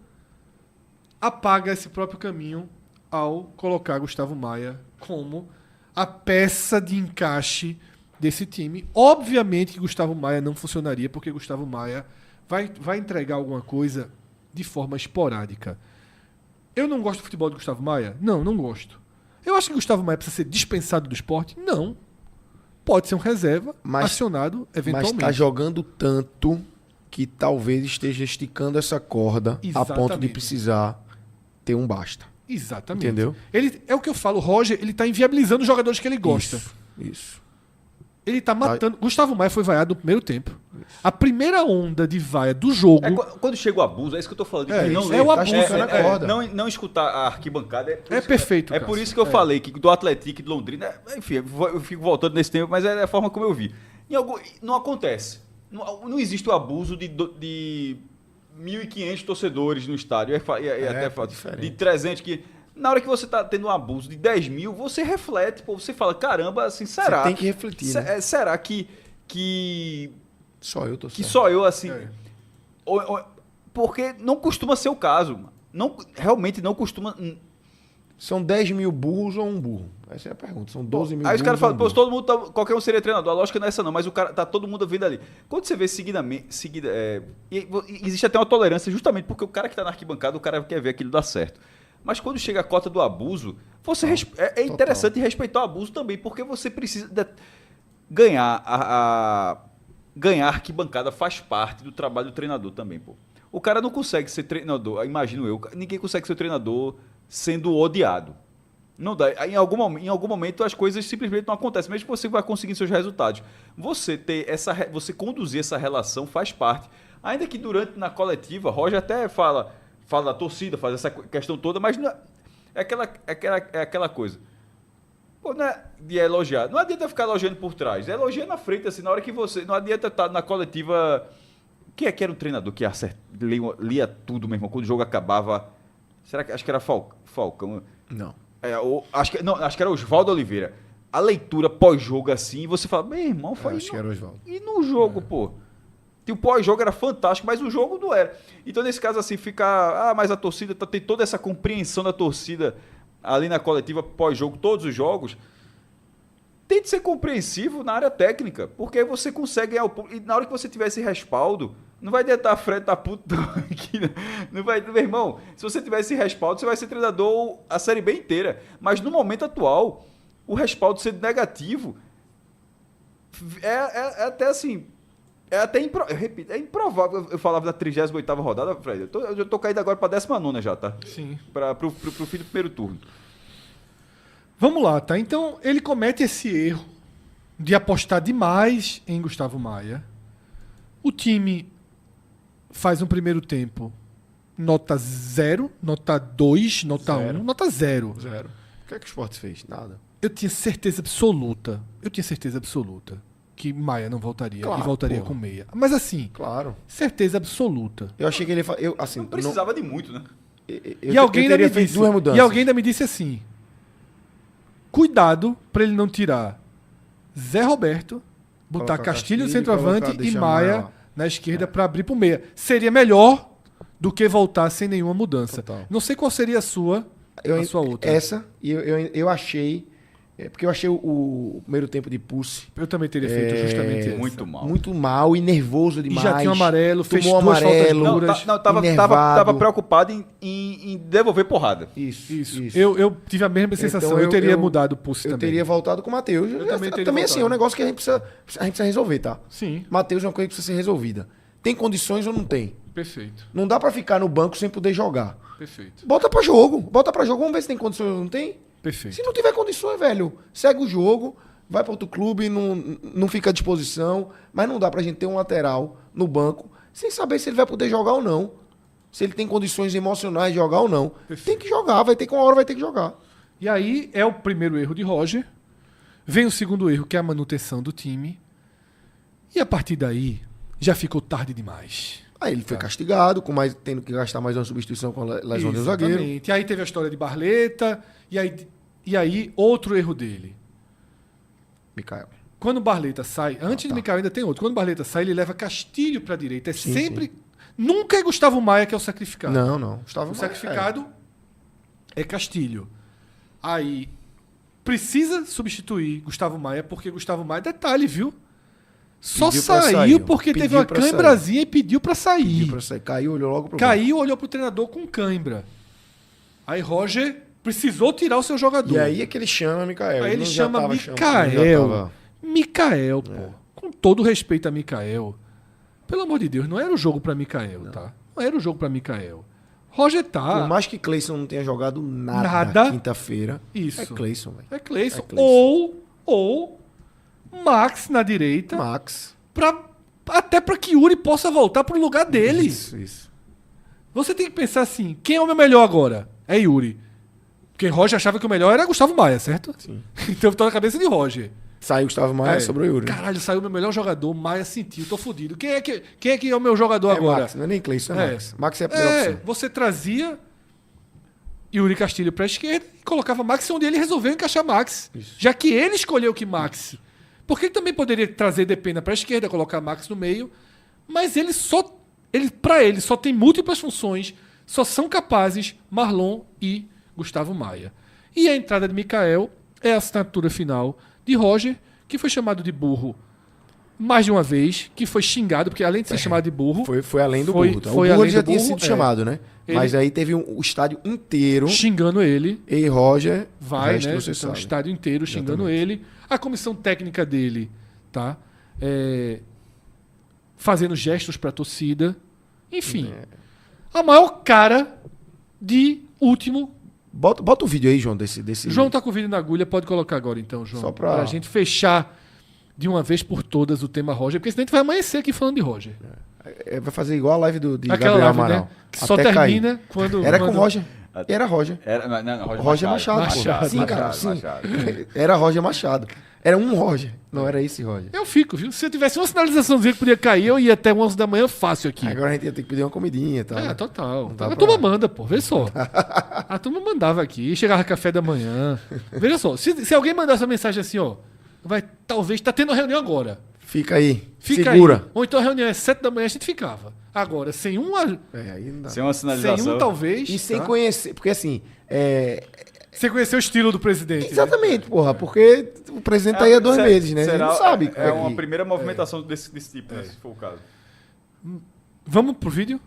apaga esse próprio caminho ao colocar Gustavo Maia como a peça de encaixe desse time. Obviamente que Gustavo Maia não funcionaria, porque Gustavo Maia vai entregar alguma coisa de forma esporádica. Eu não gosto do futebol de Gustavo Maia? Não gosto. Eu acho que Gustavo Maia precisa ser dispensado do Sport? Não. Pode ser um reserva, acionado eventualmente. Mas tá jogando tanto que talvez esteja esticando essa corda a ponto de precisar ter um basta. Exatamente. Entendeu? É o que eu falo, o Roger, ele tá inviabilizando os jogadores que ele gosta. Isso. Ele tá matando. Gustavo Maia foi vaiado no primeiro tempo. A primeira onda de vaia do jogo. Quando chega o abuso, é isso que eu tô falando. O abuso. Não escutar a arquibancada. Perfeito. É por isso que eu falei que do Atlético de Londrina. Enfim, eu fico voltando nesse tempo, mas é a forma como eu vi. Não acontece. Não existe o abuso de 1.500 torcedores no estádio. De 300 que. Na hora que você tá tendo um abuso de 10 mil, você reflete, você fala, caramba, assim, será? Você tem que refletir, né? Será que só eu tô certo. Que só eu, assim... Porque não costuma ser o caso. Realmente não costuma... São 10 mil burros ou um burro? Essa é a pergunta. São 12 mil burros. Aí os caras falam, todo mundo qualquer um seria treinador. A lógica não é essa não, mas o cara tá todo mundo vendo ali. Quando você vê existe até uma tolerância justamente porque o cara que tá na arquibancada, o cara quer ver aquilo dar certo. Mas quando chega a cota do abuso, é interessante respeitar o abuso também, porque você precisa ganhar ganhar arquibancada faz parte do trabalho do treinador também, pô. O cara não consegue ser treinador, imagino eu, ninguém consegue ser treinador sendo odiado. Não dá. Em algum momento as coisas simplesmente não acontecem, mesmo que você vai conseguir seus resultados. Você conduzir essa relação faz parte. Ainda que na coletiva, Roger até fala da torcida, faz essa questão toda, mas não é aquela coisa. Pô, não é de elogiar. Não adianta ficar elogiando por trás. Elogia na frente, assim, na hora que você... Não adianta estar na coletiva... Quem é que era o treinador que lia tudo, meu irmão? Quando o jogo acabava... Acho que era Falcão. Não. Acho que era Oswaldo Oliveira. A leitura pós-jogo assim, e você fala, meu irmão, foi... Acho que era Oswaldo. E no jogo, pô? O pós-jogo era fantástico, mas o jogo não era. Então, nesse caso, assim, mas a torcida tem toda essa compreensão da torcida ali na coletiva pós-jogo, todos os jogos. Tente ser compreensivo na área técnica, porque aí você consegue ganhar e na hora que você tiver esse respaldo, não vai adiantar a Fred tá puto aqui, não vai, meu irmão, se você tiver esse respaldo, você vai ser treinador a Série B inteira. Mas no momento atual, o respaldo sendo negativo é até assim... repito, é improvável. Eu falava da 38ª rodada, Fred. Eu tô caindo agora pra 19ª já, tá? Sim. Pro fim do primeiro turno. Vamos lá, tá? Então, ele comete esse erro de apostar demais em Gustavo Maia. O time faz um primeiro tempo nota 0, nota 2, nota 1, nota 0. O que é que o Sport fez? Nada. Eu tinha certeza absoluta que Maia não voltaria, claro, e voltaria com meia. Mas assim, claro, certeza absoluta. Eu achei que ele assim, não precisava de muito, né? E alguém ainda me disse assim: cuidado para ele não tirar Zé Roberto, botar Castilho centroavante e Maia na esquerda para abrir pro meia. Seria melhor do que voltar sem nenhuma mudança. Total. Não sei qual seria a sua outra. Essa, e eu achei... porque eu achei o primeiro tempo de Pulse... Eu também teria feito justamente essa. Muito mal. Muito mal e nervoso demais. E já tinha um amarelo, fez duas faltas duras. Tava preocupado em devolver porrada. Isso. Eu tive a mesma sensação. Então, eu teria mudado o Pulse também. Eu teria voltado com o Matheus. Também assim, é um negócio que a gente precisa resolver, tá? Sim. Matheus é uma coisa que precisa ser resolvida. Tem condições ou não tem? Perfeito. Não dá pra ficar no banco sem poder jogar. Perfeito. Bota pra jogo. Vamos ver se tem condições ou não tem. Perfeito. Se não tiver condições, velho, segue o jogo, vai para outro clube, não fica à disposição, mas não dá pra gente ter um lateral no banco sem saber se ele vai poder jogar ou não. Se ele tem condições emocionais de jogar ou não. Perfeito. Tem que jogar, uma hora vai ter que jogar. E aí é o primeiro erro de Roger. Vem o segundo erro, que é a manutenção do time. E a partir daí, já ficou tarde demais. Aí ele foi castigado, tendo que gastar mais uma substituição com a lesão do zagueiro. E aí teve a história de Barleta, e aí outro erro dele. Micael. Quando o Barleta sai, antes de Micael ainda tem outro. Quando o Barleta sai, ele leva Castilho para a direita. Sim. Nunca é Gustavo Maia que é o sacrificado. Não. O sacrificado é Castilho. Aí precisa substituir Gustavo Maia, porque Gustavo Maia, detalhe, viu? Só saiu porque teve uma cãibrazinha e pediu pra sair. Caiu, olhou logo pro olhou pro treinador com cãibra. Aí Roger Precisou tirar o seu jogador. E aí é que ele chama Mikael. Aí ele não já chama tava Mikael. Mikael, pô. Com todo respeito a Mikael. Pelo amor de Deus, não era o jogo pra Mikael, tá? Não era o jogo pra Mikael. Roger tá. Por mais que Cleison não tenha jogado nada. Nada. Quinta-feira. Isso. É Cleison, velho. É Cleison. É Cleison. Ou Max na direita. Max. Até pra que Yuri possa voltar pro lugar dele. Isso. Você tem que pensar assim, quem é o meu melhor agora? É Yuri. Porque Roger achava que o melhor era Gustavo Maia, certo? Sim. Então tá na cabeça de Roger. Saiu Gustavo Maia, sobrou Yuri. Caralho, saiu meu melhor jogador, Maia sentiu, tô fudido. Quem é que é o meu jogador agora? Max, não é nem Cleison, é Max. Max é a primeira opção. Você trazia Yuri Castilho pra esquerda e colocava Max onde ele resolveu encaixar Max. Isso. Já que ele escolheu que Max. Porque ele também poderia trazer Depena pra esquerda, colocar Max no meio. Mas pra ele só tem múltiplas funções, só são capazes Marlon e Gustavo Maia. E a entrada de Mikael é a assinatura final de Roger, que foi chamado de burro mais de uma vez, que foi xingado, porque além de ser chamado de burro... Foi além do Foi- burro. Tá? foi O burro além já do tinha burro, sido é. chamado, né? Ele- Mas aí teve o estádio inteiro. xingando ele. E Roger, o Vai, resto né? você Então, o sabe. estádio inteiro xingando Exatamente. ele. A comissão técnica dele, tá? Fazendo gestos pra torcida. Enfim. A maior cara de último. Bota o vídeo aí, João, desse... João tá com o vídeo na agulha, pode colocar agora então, João. Só pra- Pra gente fechar de uma vez por todas o tema Roger, porque senão a gente vai amanhecer aqui falando de Roger. Vai fazer igual a live de Aquela Gabriel live, Amaral. né? Que só Até cair. termina quando... Era com quando- Roger. Era Roger. Roger Machado. pô. Machado, Sim, cara, sim. Machado. Era Roger Machado. Era um Roger. Não era esse Roger. Eu fico, viu? Se eu tivesse uma sinalizaçãozinha que podia cair, eu ia até 11 da manhã fácil aqui. Agora a gente ia ter que pedir uma comidinha e tal. É, total. dá A pra- turma manda, pô. Vê só. A turma mandava aqui, chegava café da manhã. Veja só, se alguém mandasse uma mensagem assim, ó, talvez tá tendo uma reunião agora. Fica aí. Fica Segura. aí. Ou então a reunião é 7 da manhã, a gente ficava. Agora, sem Aí não dá. Sem uma sem sinalização. um talvez. E sem tá? conhecer. Porque assim. Sem conhecer o estilo do presidente. né? Exatamente, porra. Porque o presidente tá aí há 2 meses, né? A gente Será, não sabe. É como uma que- primeira movimentação desse tipo, né, se for o caso. Vamos pro vídeo?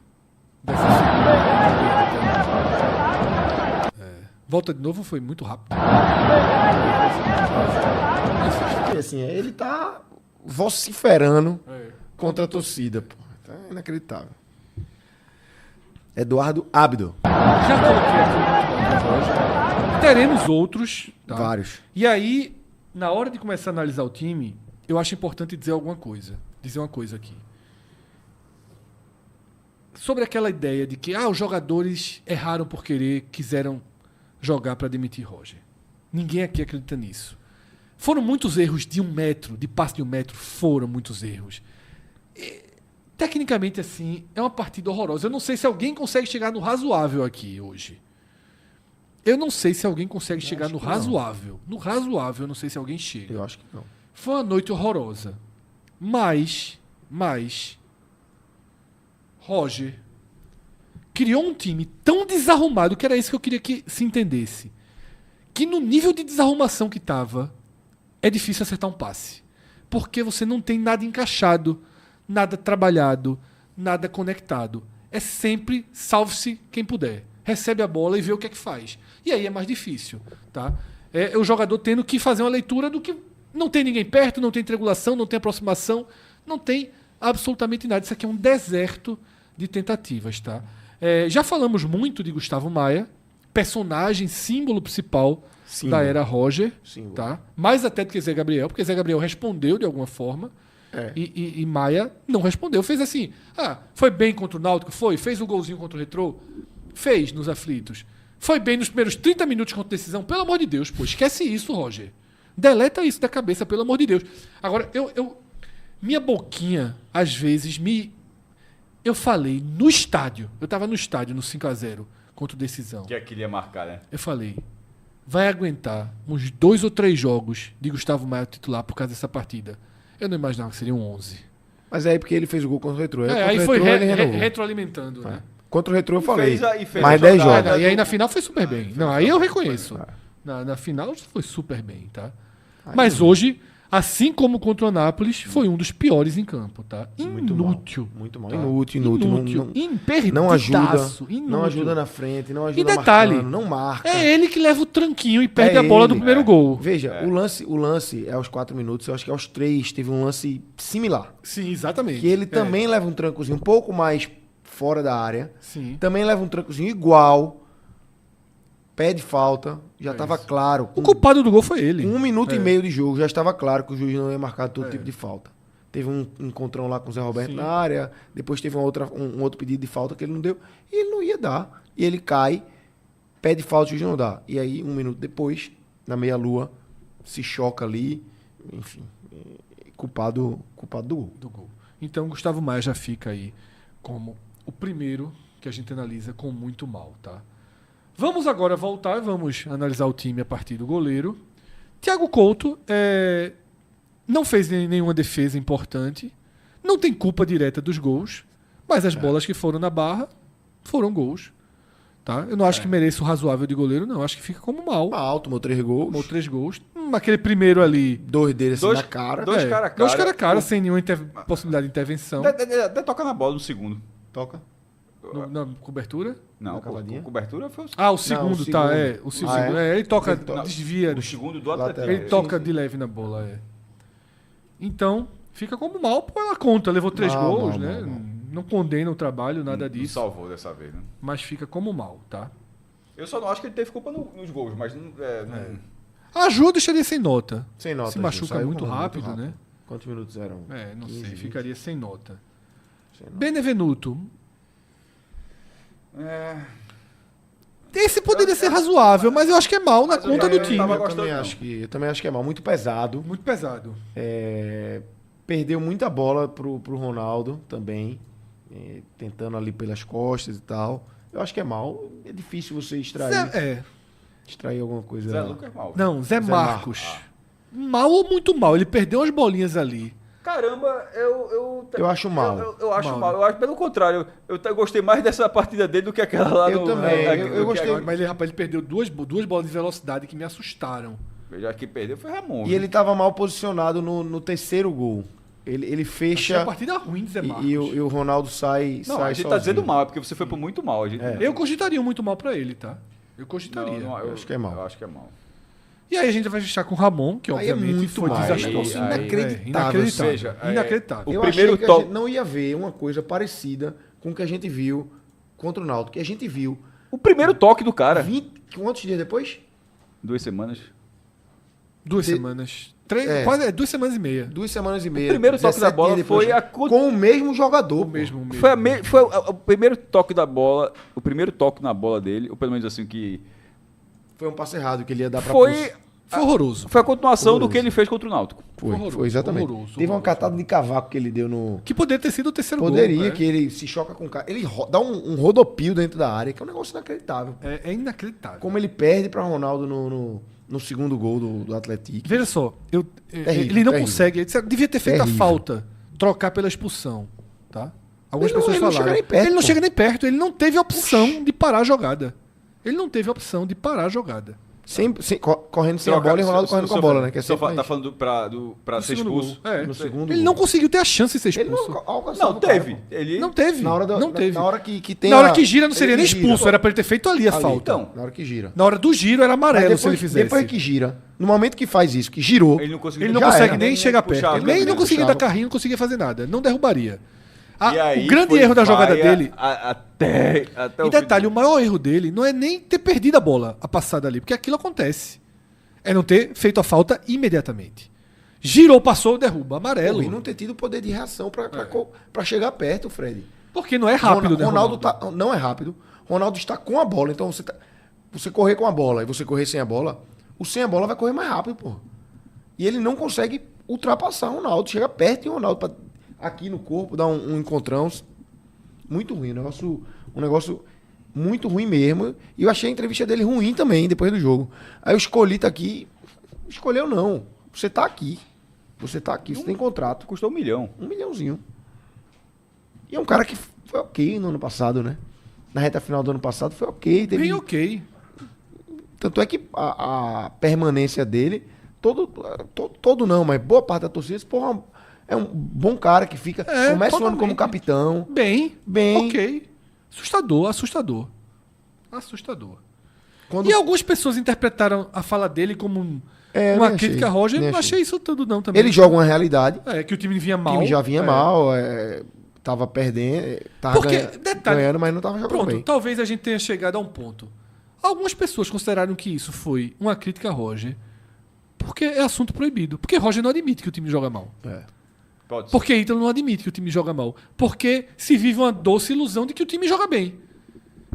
Volta de novo, foi muito rápido. E assim, ele tá vociferando É. contra a torcida, pô. Tá inacreditável. Eduardo Abdo. Já coloquei aqui o Roger. Teremos outros. Tá? Vários. E aí, na hora de começar a analisar o time, eu acho importante dizer alguma coisa. Dizer uma coisa aqui. Sobre aquela ideia de que os jogadores erraram por querer, quiseram jogar para demitir Roger. Ninguém aqui acredita nisso. Foram muitos erros de 1 metro, de passe de 1 metro, foram muitos erros. Tecnicamente, assim, é uma partida horrorosa. Eu não sei se alguém consegue chegar no razoável aqui hoje. Eu não sei se alguém consegue chegar no razoável. No razoável, eu não sei se alguém chega. Eu acho que não. Foi uma noite horrorosa. Mas, Roger criou um time tão desarrumado, que era isso que eu queria que se entendesse, que no nível de desarrumação que estava, é difícil acertar um passe. Porque você não tem nada encaixado, nada trabalhado, nada conectado. É sempre salve-se quem puder. Recebe a bola e vê o que é que faz. E aí é mais difícil. Tá? É o jogador tendo que fazer uma leitura do que não tem ninguém perto, não tem triangulação, não tem aproximação, não tem absolutamente nada. Isso aqui é um deserto de tentativas. Tá? Já falamos muito de Gustavo Maia, personagem, símbolo principal da era Roger. Símbolo. Tá? Mais até do que Zé Gabriel, porque Zé Gabriel respondeu de alguma forma. E Maia não respondeu. Fez assim, foi bem contra o Náutico? Foi. Fez o golzinho contra o Retrô? Fez nos aflitos. Foi bem nos primeiros 30 minutos contra a decisão? Pelo amor de Deus, pô, esquece isso, Roger. Deleta isso da cabeça, pelo amor de Deus. Agora, minha boquinha, às vezes, eu falei no estádio, eu tava no estádio no 5-0 contra o Decisão. Que aquilo ia marcar, né? Eu falei, vai aguentar uns 2 ou 3 jogos de Gustavo Maia titular por causa dessa partida. Eu não imaginava que seriam 11. Mas aí porque ele fez o gol contra o Retrô. Aí Contra o foi Retrô, ele renovou. retroalimentando, né? Contra o Retrô eu falei. fez Mais a 10 jogada. jogos. E aí na final foi super bem. Não, aí eu reconheço. Na final foi super bem, tá? Mas hoje, Assim como contra o Anápolis, foi um dos piores em campo, tá? Muito Inútil. Muito mal. Tá? Inútil. Não ajuda. Não ajuda na frente, não ajuda E detalhe, marcando, não marca. É ele que leva o tranquinho e perde É a bola do ele. primeiro gol. Veja, o lance é aos 4 minutos, eu acho que aos 3 teve um lance similar. Sim, exatamente. Que ele também leva um trancozinho um pouco mais fora da área. Sim. Também leva um trancozinho igual. Pede falta. Já estava claro. O culpado do gol foi ele. 1 minuto e meio de jogo, já estava claro que o juiz não ia marcar todo tipo de falta. Teve um encontrão lá com o Zé Roberto na área, depois teve um outro pedido de falta que ele não deu, e ele não ia dar. E ele cai, pede falta, o juiz não dá. E aí, 1 minuto depois, na meia-lua, se choca ali, enfim, culpado do gol. Então, Gustavo Maia já fica aí como o primeiro que a gente analisa com muito mal, tá? Vamos agora voltar e vamos analisar o time a partir do goleiro. Thiago Couto não fez nenhuma defesa importante, não tem culpa direta dos gols, mas as bolas que foram na barra foram gols. Tá? Eu não acho que mereça o razoável de goleiro, não. Acho que fica como mal. Mal, tomou 3 gols. Tomou 3 gols. Aquele primeiro ali... 2 deles assim na cara. Dois cara a cara. Dois cara a cara, sem nenhuma possibilidade de intervenção. Até toca na bola no segundo. Toca. Na cobertura? Não, Na cavadinha? cobertura foi o O segundo, segundo. tá. O segundo. Ele toca, desvia. o segundo do Atlético. Ele toca de leve na bola, Então, fica como mal, pô, ela conta. Levou 3 gols, né? mal. Não condena o trabalho, nada Não disso. salvou dessa vez, né? Mas fica como mal, tá? Eu só não acho que ele teve culpa nos gols, mas não... A Ju deixaria sem nota. Sem nota. Se machuca Saiu muito com rápido, né? Quantos minutos eram? Não 15, sei. 20. Ficaria sem nota. Sem nota. Benevenuto. Esse poderia ser razoável, mas eu acho que é mal na conta do time. Eu também acho que é mal. Muito pesado. Muito pesado. Perdeu muita bola pro Ronaldo também. Tentando ali pelas costas e tal. Eu acho que é mal. É difícil você extrair alguma coisa. Zé Lucas mal. Não, Zé Marcos. Mal ou muito mal? Ele perdeu umas bolinhas ali. Caramba, Eu acho mal. Eu acho mal. Eu acho pelo contrário. Eu gostei mais dessa partida dele do que aquela lá Eu também. Eu gostei. Mas ele perdeu duas bolas de velocidade que me assustaram. Já que perdeu foi Ramon. E ele estava mal posicionado no terceiro gol. Ele fecha. Achei a partida ruim de Zé Marcos. E o Ronaldo sai. Não, sai a gente tá sozinho. dizendo mal, é porque você foi por muito mal. A gente... Eu cogitaria muito mal pra ele, tá? Eu cogitaria. eu acho que é mal. Eu acho que é mal. E aí a gente vai fechar com o Ramon, que Aí é obviamente muito foi mal. desastroso. Inacreditável. Inacreditável. Eu primeiro achei que a gente não ia ver uma coisa parecida com o que a gente viu contra o Náutico. Que a gente viu O primeiro toque do cara. 20, quantos dias depois? 2 semanas. 2 semanas. 2 semanas e meia. 2 semanas e meia. O primeiro toque da 17 bola dias depois, foi com o mesmo jogador. O mesmo. Foi o primeiro toque da bola, o primeiro toque na bola dele, ou pelo menos assim que Foi um passe errado que ele ia dar pra foi horroroso. foi a continuação Horroroso. do que ele fez contra o Náutico. Foi exatamente. horroroso, Teve uma horroroso. catada de cavaco que ele deu no. Que poderia ter sido o terceiro Poderia, gol. que ele se choca com o cara. Ele dá um rodopio dentro da área, que é um negócio inacreditável. É inacreditável. Como ele perde pra Ronaldo no segundo gol do Atlético. Veja só, ele não terrível. consegue. Ele devia ter feito a Terrível. falta, trocar pela expulsão. Tá? Algumas Ele não- pessoas ele não falaram. chega nem perto, ele não pô. chega nem perto. Ele não teve a opção de parar a jogada. Ele não teve a opção de parar a jogada. Correndo sem a bola e Ronaldo correndo com a bola, né? Que é sempre tá falando pra ser segundo expulso. gol. no segundo Ele gol. não conseguiu ter a chance de ser Ele expulso. não alcançava Não, o cara, teve. pô. Ele Não teve. Na hora, não teve. Na hora que tem Na hora que gira não seria ele nem gira. expulso. Era pra ele ter feito ali a Ali, falta. então. Na hora que gira. Na hora do giro era amarelo Mas se ele fizesse. depois que gira, no momento que faz isso, que girou, Ele não conseguiu Ele não Já consegue era. nem chegar puxar, perto. Ele nem não conseguia puxava. dar carrinho, não conseguia fazer nada. Não derrubaria. E aí O grande foi erro da jogada vaia dele. até E detalhe, o maior erro dele não é nem ter perdido a bola, a passada ali, porque aquilo acontece. É não ter feito a falta imediatamente. Girou, passou, derruba. Amarelo. e não ter tido poder de reação pra chegar perto, Fred. Porque não é rápido, né, Ronaldo não é rápido. Ronaldo está com a bola, então você correr com a bola e você correr sem a bola, o sem a bola vai correr mais rápido, pô. E ele não consegue ultrapassar o Ronaldo, chega perto e o Ronaldo aqui no corpo dá um encontrão muito ruim, um negócio muito ruim mesmo. E eu achei a entrevista dele ruim também depois do jogo. Aí eu escolhi tá aqui, escolheu não. Você tá aqui. Você tem contrato. Custou 1 milhão. 1 milhãozinho. E é um cara que foi ok no ano passado, né? Na reta final do ano passado foi ok. Bem ok. Tanto é que a permanência dele Todo não, mas boa parte da torcida, porra, é um bom cara que fica. Começa o ano como capitão. Bem. Bem. Ok. Assustador. Quando... E algumas pessoas interpretaram a fala dele como uma crítica a Roger. Eu não achei isso tudo não também. Ele joga uma realidade. Que o time vinha mal. O time já vinha mal, tava perdendo, tava ganhando, mas não tava jogando bem. Talvez a gente tenha chegado a um ponto. Algumas pessoas consideraram que isso foi uma crítica a Roger porque é assunto proibido. Porque Roger não admite que o time joga mal. Porque Ítalo não admite que o time joga mal. Porque se vive uma doce ilusão de que o time joga bem.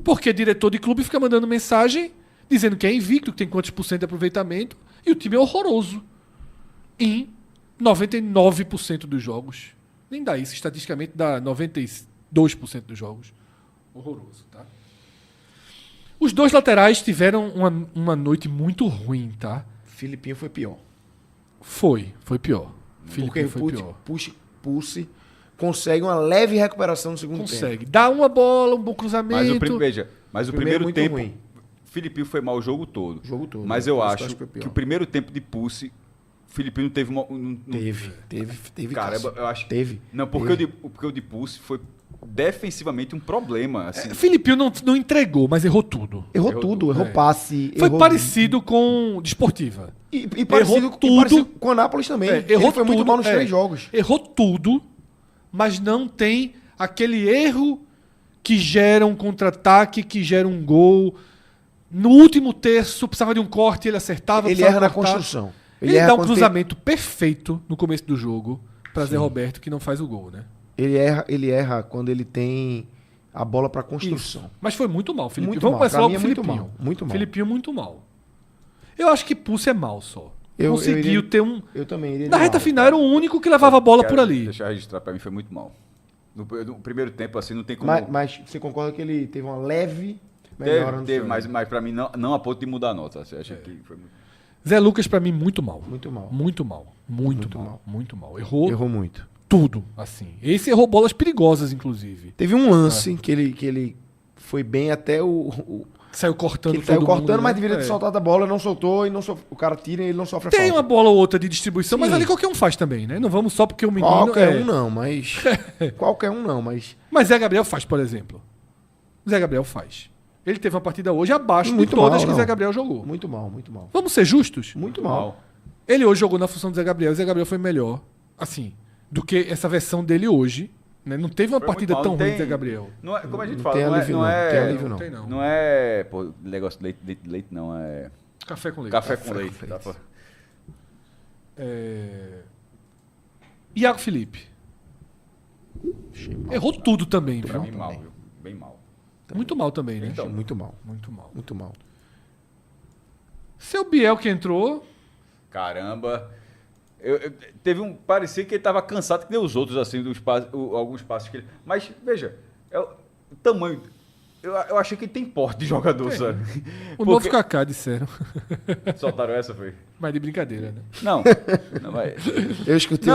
Porque diretor de clube fica mandando mensagem dizendo que é invicto, que tem quantos % de aproveitamento, e o time é horroroso. Em 99% dos jogos. Nem dá isso, estatisticamente dá 92% dos jogos. Horroroso, tá? Os dois laterais tiveram uma noite muito ruim, tá? Filipinho foi pior. Foi pior. Porque foi pior. Pulse consegue uma leve recuperação no segundo tempo. Consegue. Dá uma bola, um bom cruzamento. Mas o primeiro muito tempo, ruim. Filipinho foi mal o jogo todo. Mas né? eu acho que o primeiro tempo de Pulse, o Filipinho teve uma... Teve. Caramba, eu acho... Teve. Não, porque o de Pulse foi defensivamente um problema. Assim. Filipinho não entregou, mas errou tudo. Errou tudo, errou passe. Foi parecido com Desportiva. E parecido com o Anápolis também. Errou Ele foi muito mal nos 3 jogos. Errou tudo, mas não tem aquele erro que gera um contra-ataque, que gera um gol. No último terço, precisava de um corte, ele acertava. Ele erra na construção. Ele dá um cruzamento perfeito no começo do jogo para Zé Roberto, que não faz o gol, né? Ele erra quando ele tem a bola para construção. Isso. Mas foi muito mal, Filipinho. Vamos começar logo com o Filipinho. Muito mal. Filipinho muito mal. Eu acho que Pulse é mal só. Conseguiu ter um... Eu também iria. Na reta final era o único que levava a bola por ali. Deixa eu registrar, pra mim foi muito mal. No primeiro tempo, assim, não tem como... Mas você concorda que ele teve uma leve melhora no Teve, mas pra mim não a ponto de mudar a nota. Você acha que foi muito... Zé Lucas, pra mim, muito mal. Muito mal. Muito mal. Errou muito. Tudo, assim. Esse errou bolas perigosas, inclusive. Teve um lance que ele foi bem até Saiu cortando ele saiu cortando, mundo, mas né? deveria ter soltado a bola, não soltou, o cara tira e ele não sofre a falta. Tem uma bola ou outra de distribuição, mas ali qualquer um faz também, né? Não vamos só porque o menino... Qualquer um não, mas... Mas Zé Gabriel faz, por exemplo. Zé Gabriel faz. Ele teve uma partida hoje abaixo Muito de todas mal, que Zé Gabriel jogou. Muito mal. Vamos ser justos? Muito mal. Ele hoje jogou na função do Zé Gabriel. O Zé Gabriel foi melhor, assim, do que essa versão dele hoje. Né? Não teve uma partida tão ruim do Zé Gabriel. Não é, como a gente Não fala, tem não alívio, é... não tem não. Não é... Pô, negócio de leite não, é... Café com leite. Café com leite. Iago Felipe. Errou tudo também, Pra viu? mim mal, viu? Bem mal. Muito mal também, né? Então, Muito mal. Muito mal. Seu Biel que entrou... Caramba. Teve um... Parecia que ele tava cansado que nem os outros, assim, alguns passos que ele... Mas, veja, o tamanho... Eu achei que ele tem porte de jogador, sabe? O novo Kaká, disseram. Soltaram essa, foi? Mas de brincadeira, né? Não, mas... Eu escutei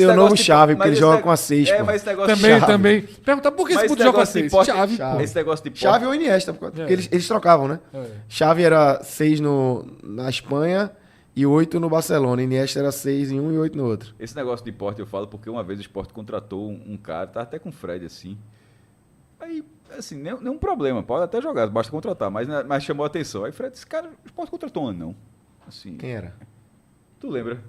o novo Chave, porque ele joga com a 6. mas esse negócio Também. Perguntar por que esse puto joga com a 6? Chave, pô. Esse negócio de porte... Chave ou Iniesta, porque eles trocavam, né? Chave era 6 na Espanha e 8 no Barcelona. Iniesta era 6 em um e 8 no outro. Esse negócio de porte eu falo porque uma vez o Sport contratou um cara, tá até com o Fred, assim. Aí, assim, nenhum problema, pode até jogar, basta contratar, mas chamou a atenção. Aí Fred, esse cara, o Sport contratou um ano, não. Assim, Quem era? Tu lembra?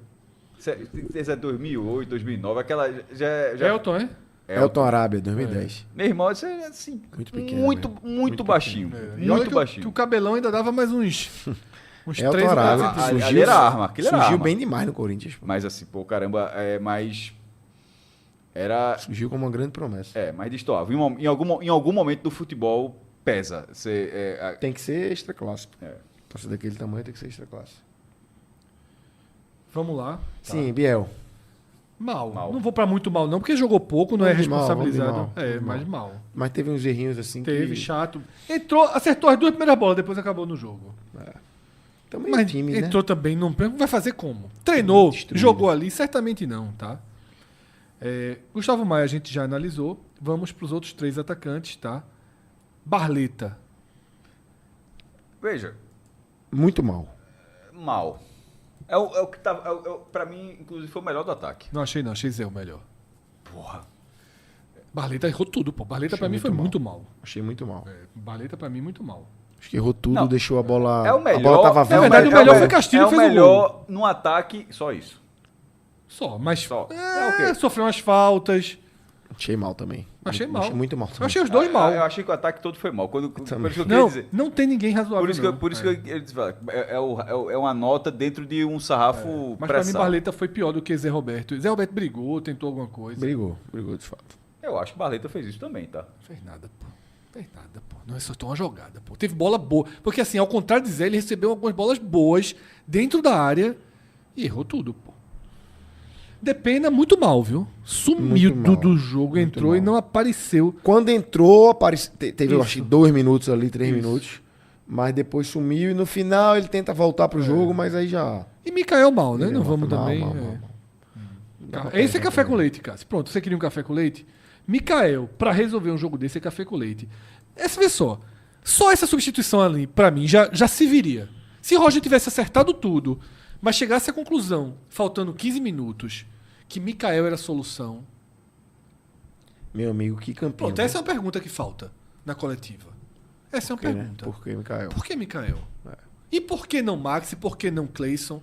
Esse é 2008, 2009, aquela... Já... Elton, é? Elton Arábia, 2010. Meu irmão, isso é assim, Muito pequeno, muito baixinho. E olha Muito baixinho. que o cabelão ainda dava mais uns Elton 3 ou 4 Arábia. centímetros. Ali era arma, aquilo era Surgiu arma. bem demais no Corinthians. Pô. Mas assim, pô, caramba, mas... Era... Surgiu como uma grande promessa. Mas destoava. Em algum momento do futebol pesa. Tem que ser extra classe. É. Pra ser daquele tamanho tem que ser extra classe. Vamos lá. Tá. Sim, Biel. Mal. Mal. Não vou pra muito mal, não, porque jogou pouco, não é Vamos de mal, responsabilizado. vamos de mal. Mas mal. Mas teve uns errinhos assim Teve, que... chato. Entrou, acertou as 2 primeiras bolas, depois acabou no jogo. Também Mas time, né? entrou também, não vai fazer como? Treinou, Destruído. jogou ali? Certamente não, tá? Gustavo Maia a gente já analisou. Vamos pros outros 3 atacantes, tá? Barleta. Veja, Muito mal. mal. É o que tá. Pra mim, inclusive, foi o melhor do ataque. Não achei não, achei Zé o melhor. Porra. Barleta errou tudo, pô. Barleta Achei pra mim muito foi mal. muito mal. Achei muito mal. Barleta pra mim muito mal. Acho que errou tudo, Não. deixou a bola. É o melhor. A bola tava Na viva. verdade, o melhor foi Castilho, É o fez o melhor no ataque, só isso. Só, mas Só. É o quê? sofreu umas faltas. Achei mal também. Achei mal. Achei muito mal. Eu achei os dois mal. Eu achei que o ataque todo foi mal. Por isso que eu queria Não, dizer. não tem ninguém razoável. Por isso que eu disse, é uma nota dentro de um sarrafo Mas pra mim, pressado. Barleta foi pior do que Zé Roberto. Zé Roberto brigou, tentou alguma coisa. Brigou de fato. Eu acho que o Barleta fez isso também, tá? Fez nada, pô. Fez nada, pô. Não é só uma jogada, pô. Teve bola boa. Porque assim, ao contrário de Zé, ele recebeu algumas bolas boas dentro da área e errou tudo, pô. Depena muito mal, viu? Sumiu Muito mal. do jogo, Muito entrou e mal. não apareceu. Quando entrou, teve eu Isso. acho que 2 minutos ali, 3 Isso. minutos. Mas depois sumiu e no final ele tenta voltar pro jogo, mas aí já. E Mikael mal, né? Ele Não é vamos mal, também. mal, é. mal, mal. Dá pra Esse é pegar café também. com leite, Cássio. Pronto, você queria um café com leite? Mikael, pra resolver um jogo desse, é café com leite. Vê só essa substituição ali, pra mim, já se viria. Se Roger tivesse acertado tudo, mas chegasse à conclusão, faltando 15 minutos, que Mikael era a solução. Meu amigo, que campeão. Pronto, essa é uma pergunta que falta na coletiva. Essa é uma pergunta. Por que, Mikael? Por que Mikael? E por que não Max? E por que não Cleison?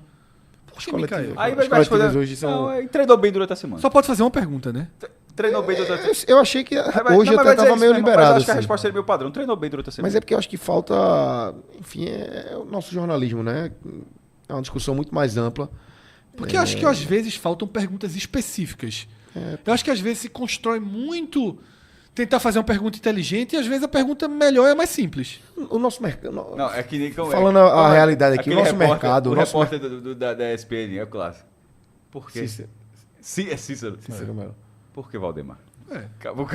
Por que coletivas. Mikael? Aí As vai responder. coletivas hoje são- Não, ele treinou bem durante a semana. Só pode fazer uma pergunta, né? Treinou bem durante a semana. Eu achei que Aí hoje não, eu mas vai até tava dizer isso meio mesmo, liberado. Mas eu acho que a assim. resposta é meu padrão. Treinou bem durante a semana. Mas é porque eu acho que falta. Enfim, é o nosso jornalismo, né? É uma discussão muito mais ampla. Porque eu acho que às vezes faltam perguntas específicas. Eu acho que às vezes se constrói muito tentar fazer uma pergunta inteligente e às vezes a pergunta melhor é mais simples. O nosso mercado. Não, é que nem... Falando a realidade aqui, o nosso mercado, O o nosso repórter da ESPN é o clássico. Por quê? Cícero. É Cícero. Cícero Melo. Por que Valdemar? É. Acabou.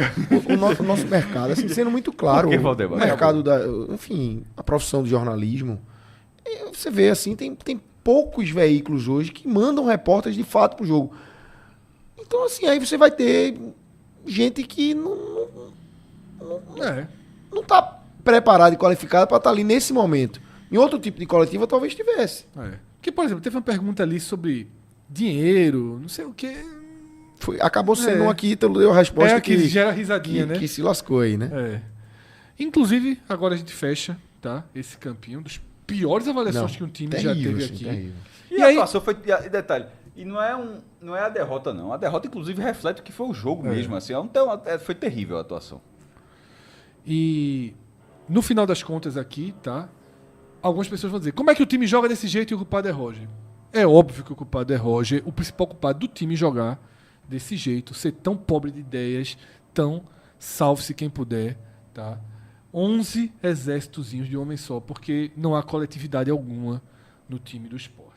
O nosso mercado, assim, sendo muito claro, Por que, o Valdemar? mercado enfim, a profissão do jornalismo, você vê assim, tem poucos veículos hoje que mandam repórteres de fato pro jogo. Então, assim, aí você vai ter gente que não tá preparada e qualificada para estar ali nesse momento. Em outro tipo de coletiva, talvez tivesse. Que, por exemplo, teve uma pergunta ali sobre dinheiro, não sei o quê. Acabou sendo uma que Ítalo deu a resposta Que gera risadinha, que, né? que se lascou aí, né? Inclusive, agora a gente fecha, tá? Esse campinho dos piores avaliações que um time já teve assim, aqui. terrível. E E a aí- atuação foi... E detalhe, e não é a derrota, não. A derrota, inclusive, reflete o que foi o jogo mesmo. Assim, foi terrível a atuação. E no final das contas aqui, tá? Algumas pessoas vão dizer, como é que o time joga desse jeito e o culpado é Roger? É óbvio que o culpado é Roger, o principal culpado do time jogar desse jeito, ser tão pobre de ideias, tão salve-se quem puder, tá? 11 exércitozinhos de homem só, porque não há coletividade alguma no time do esporte.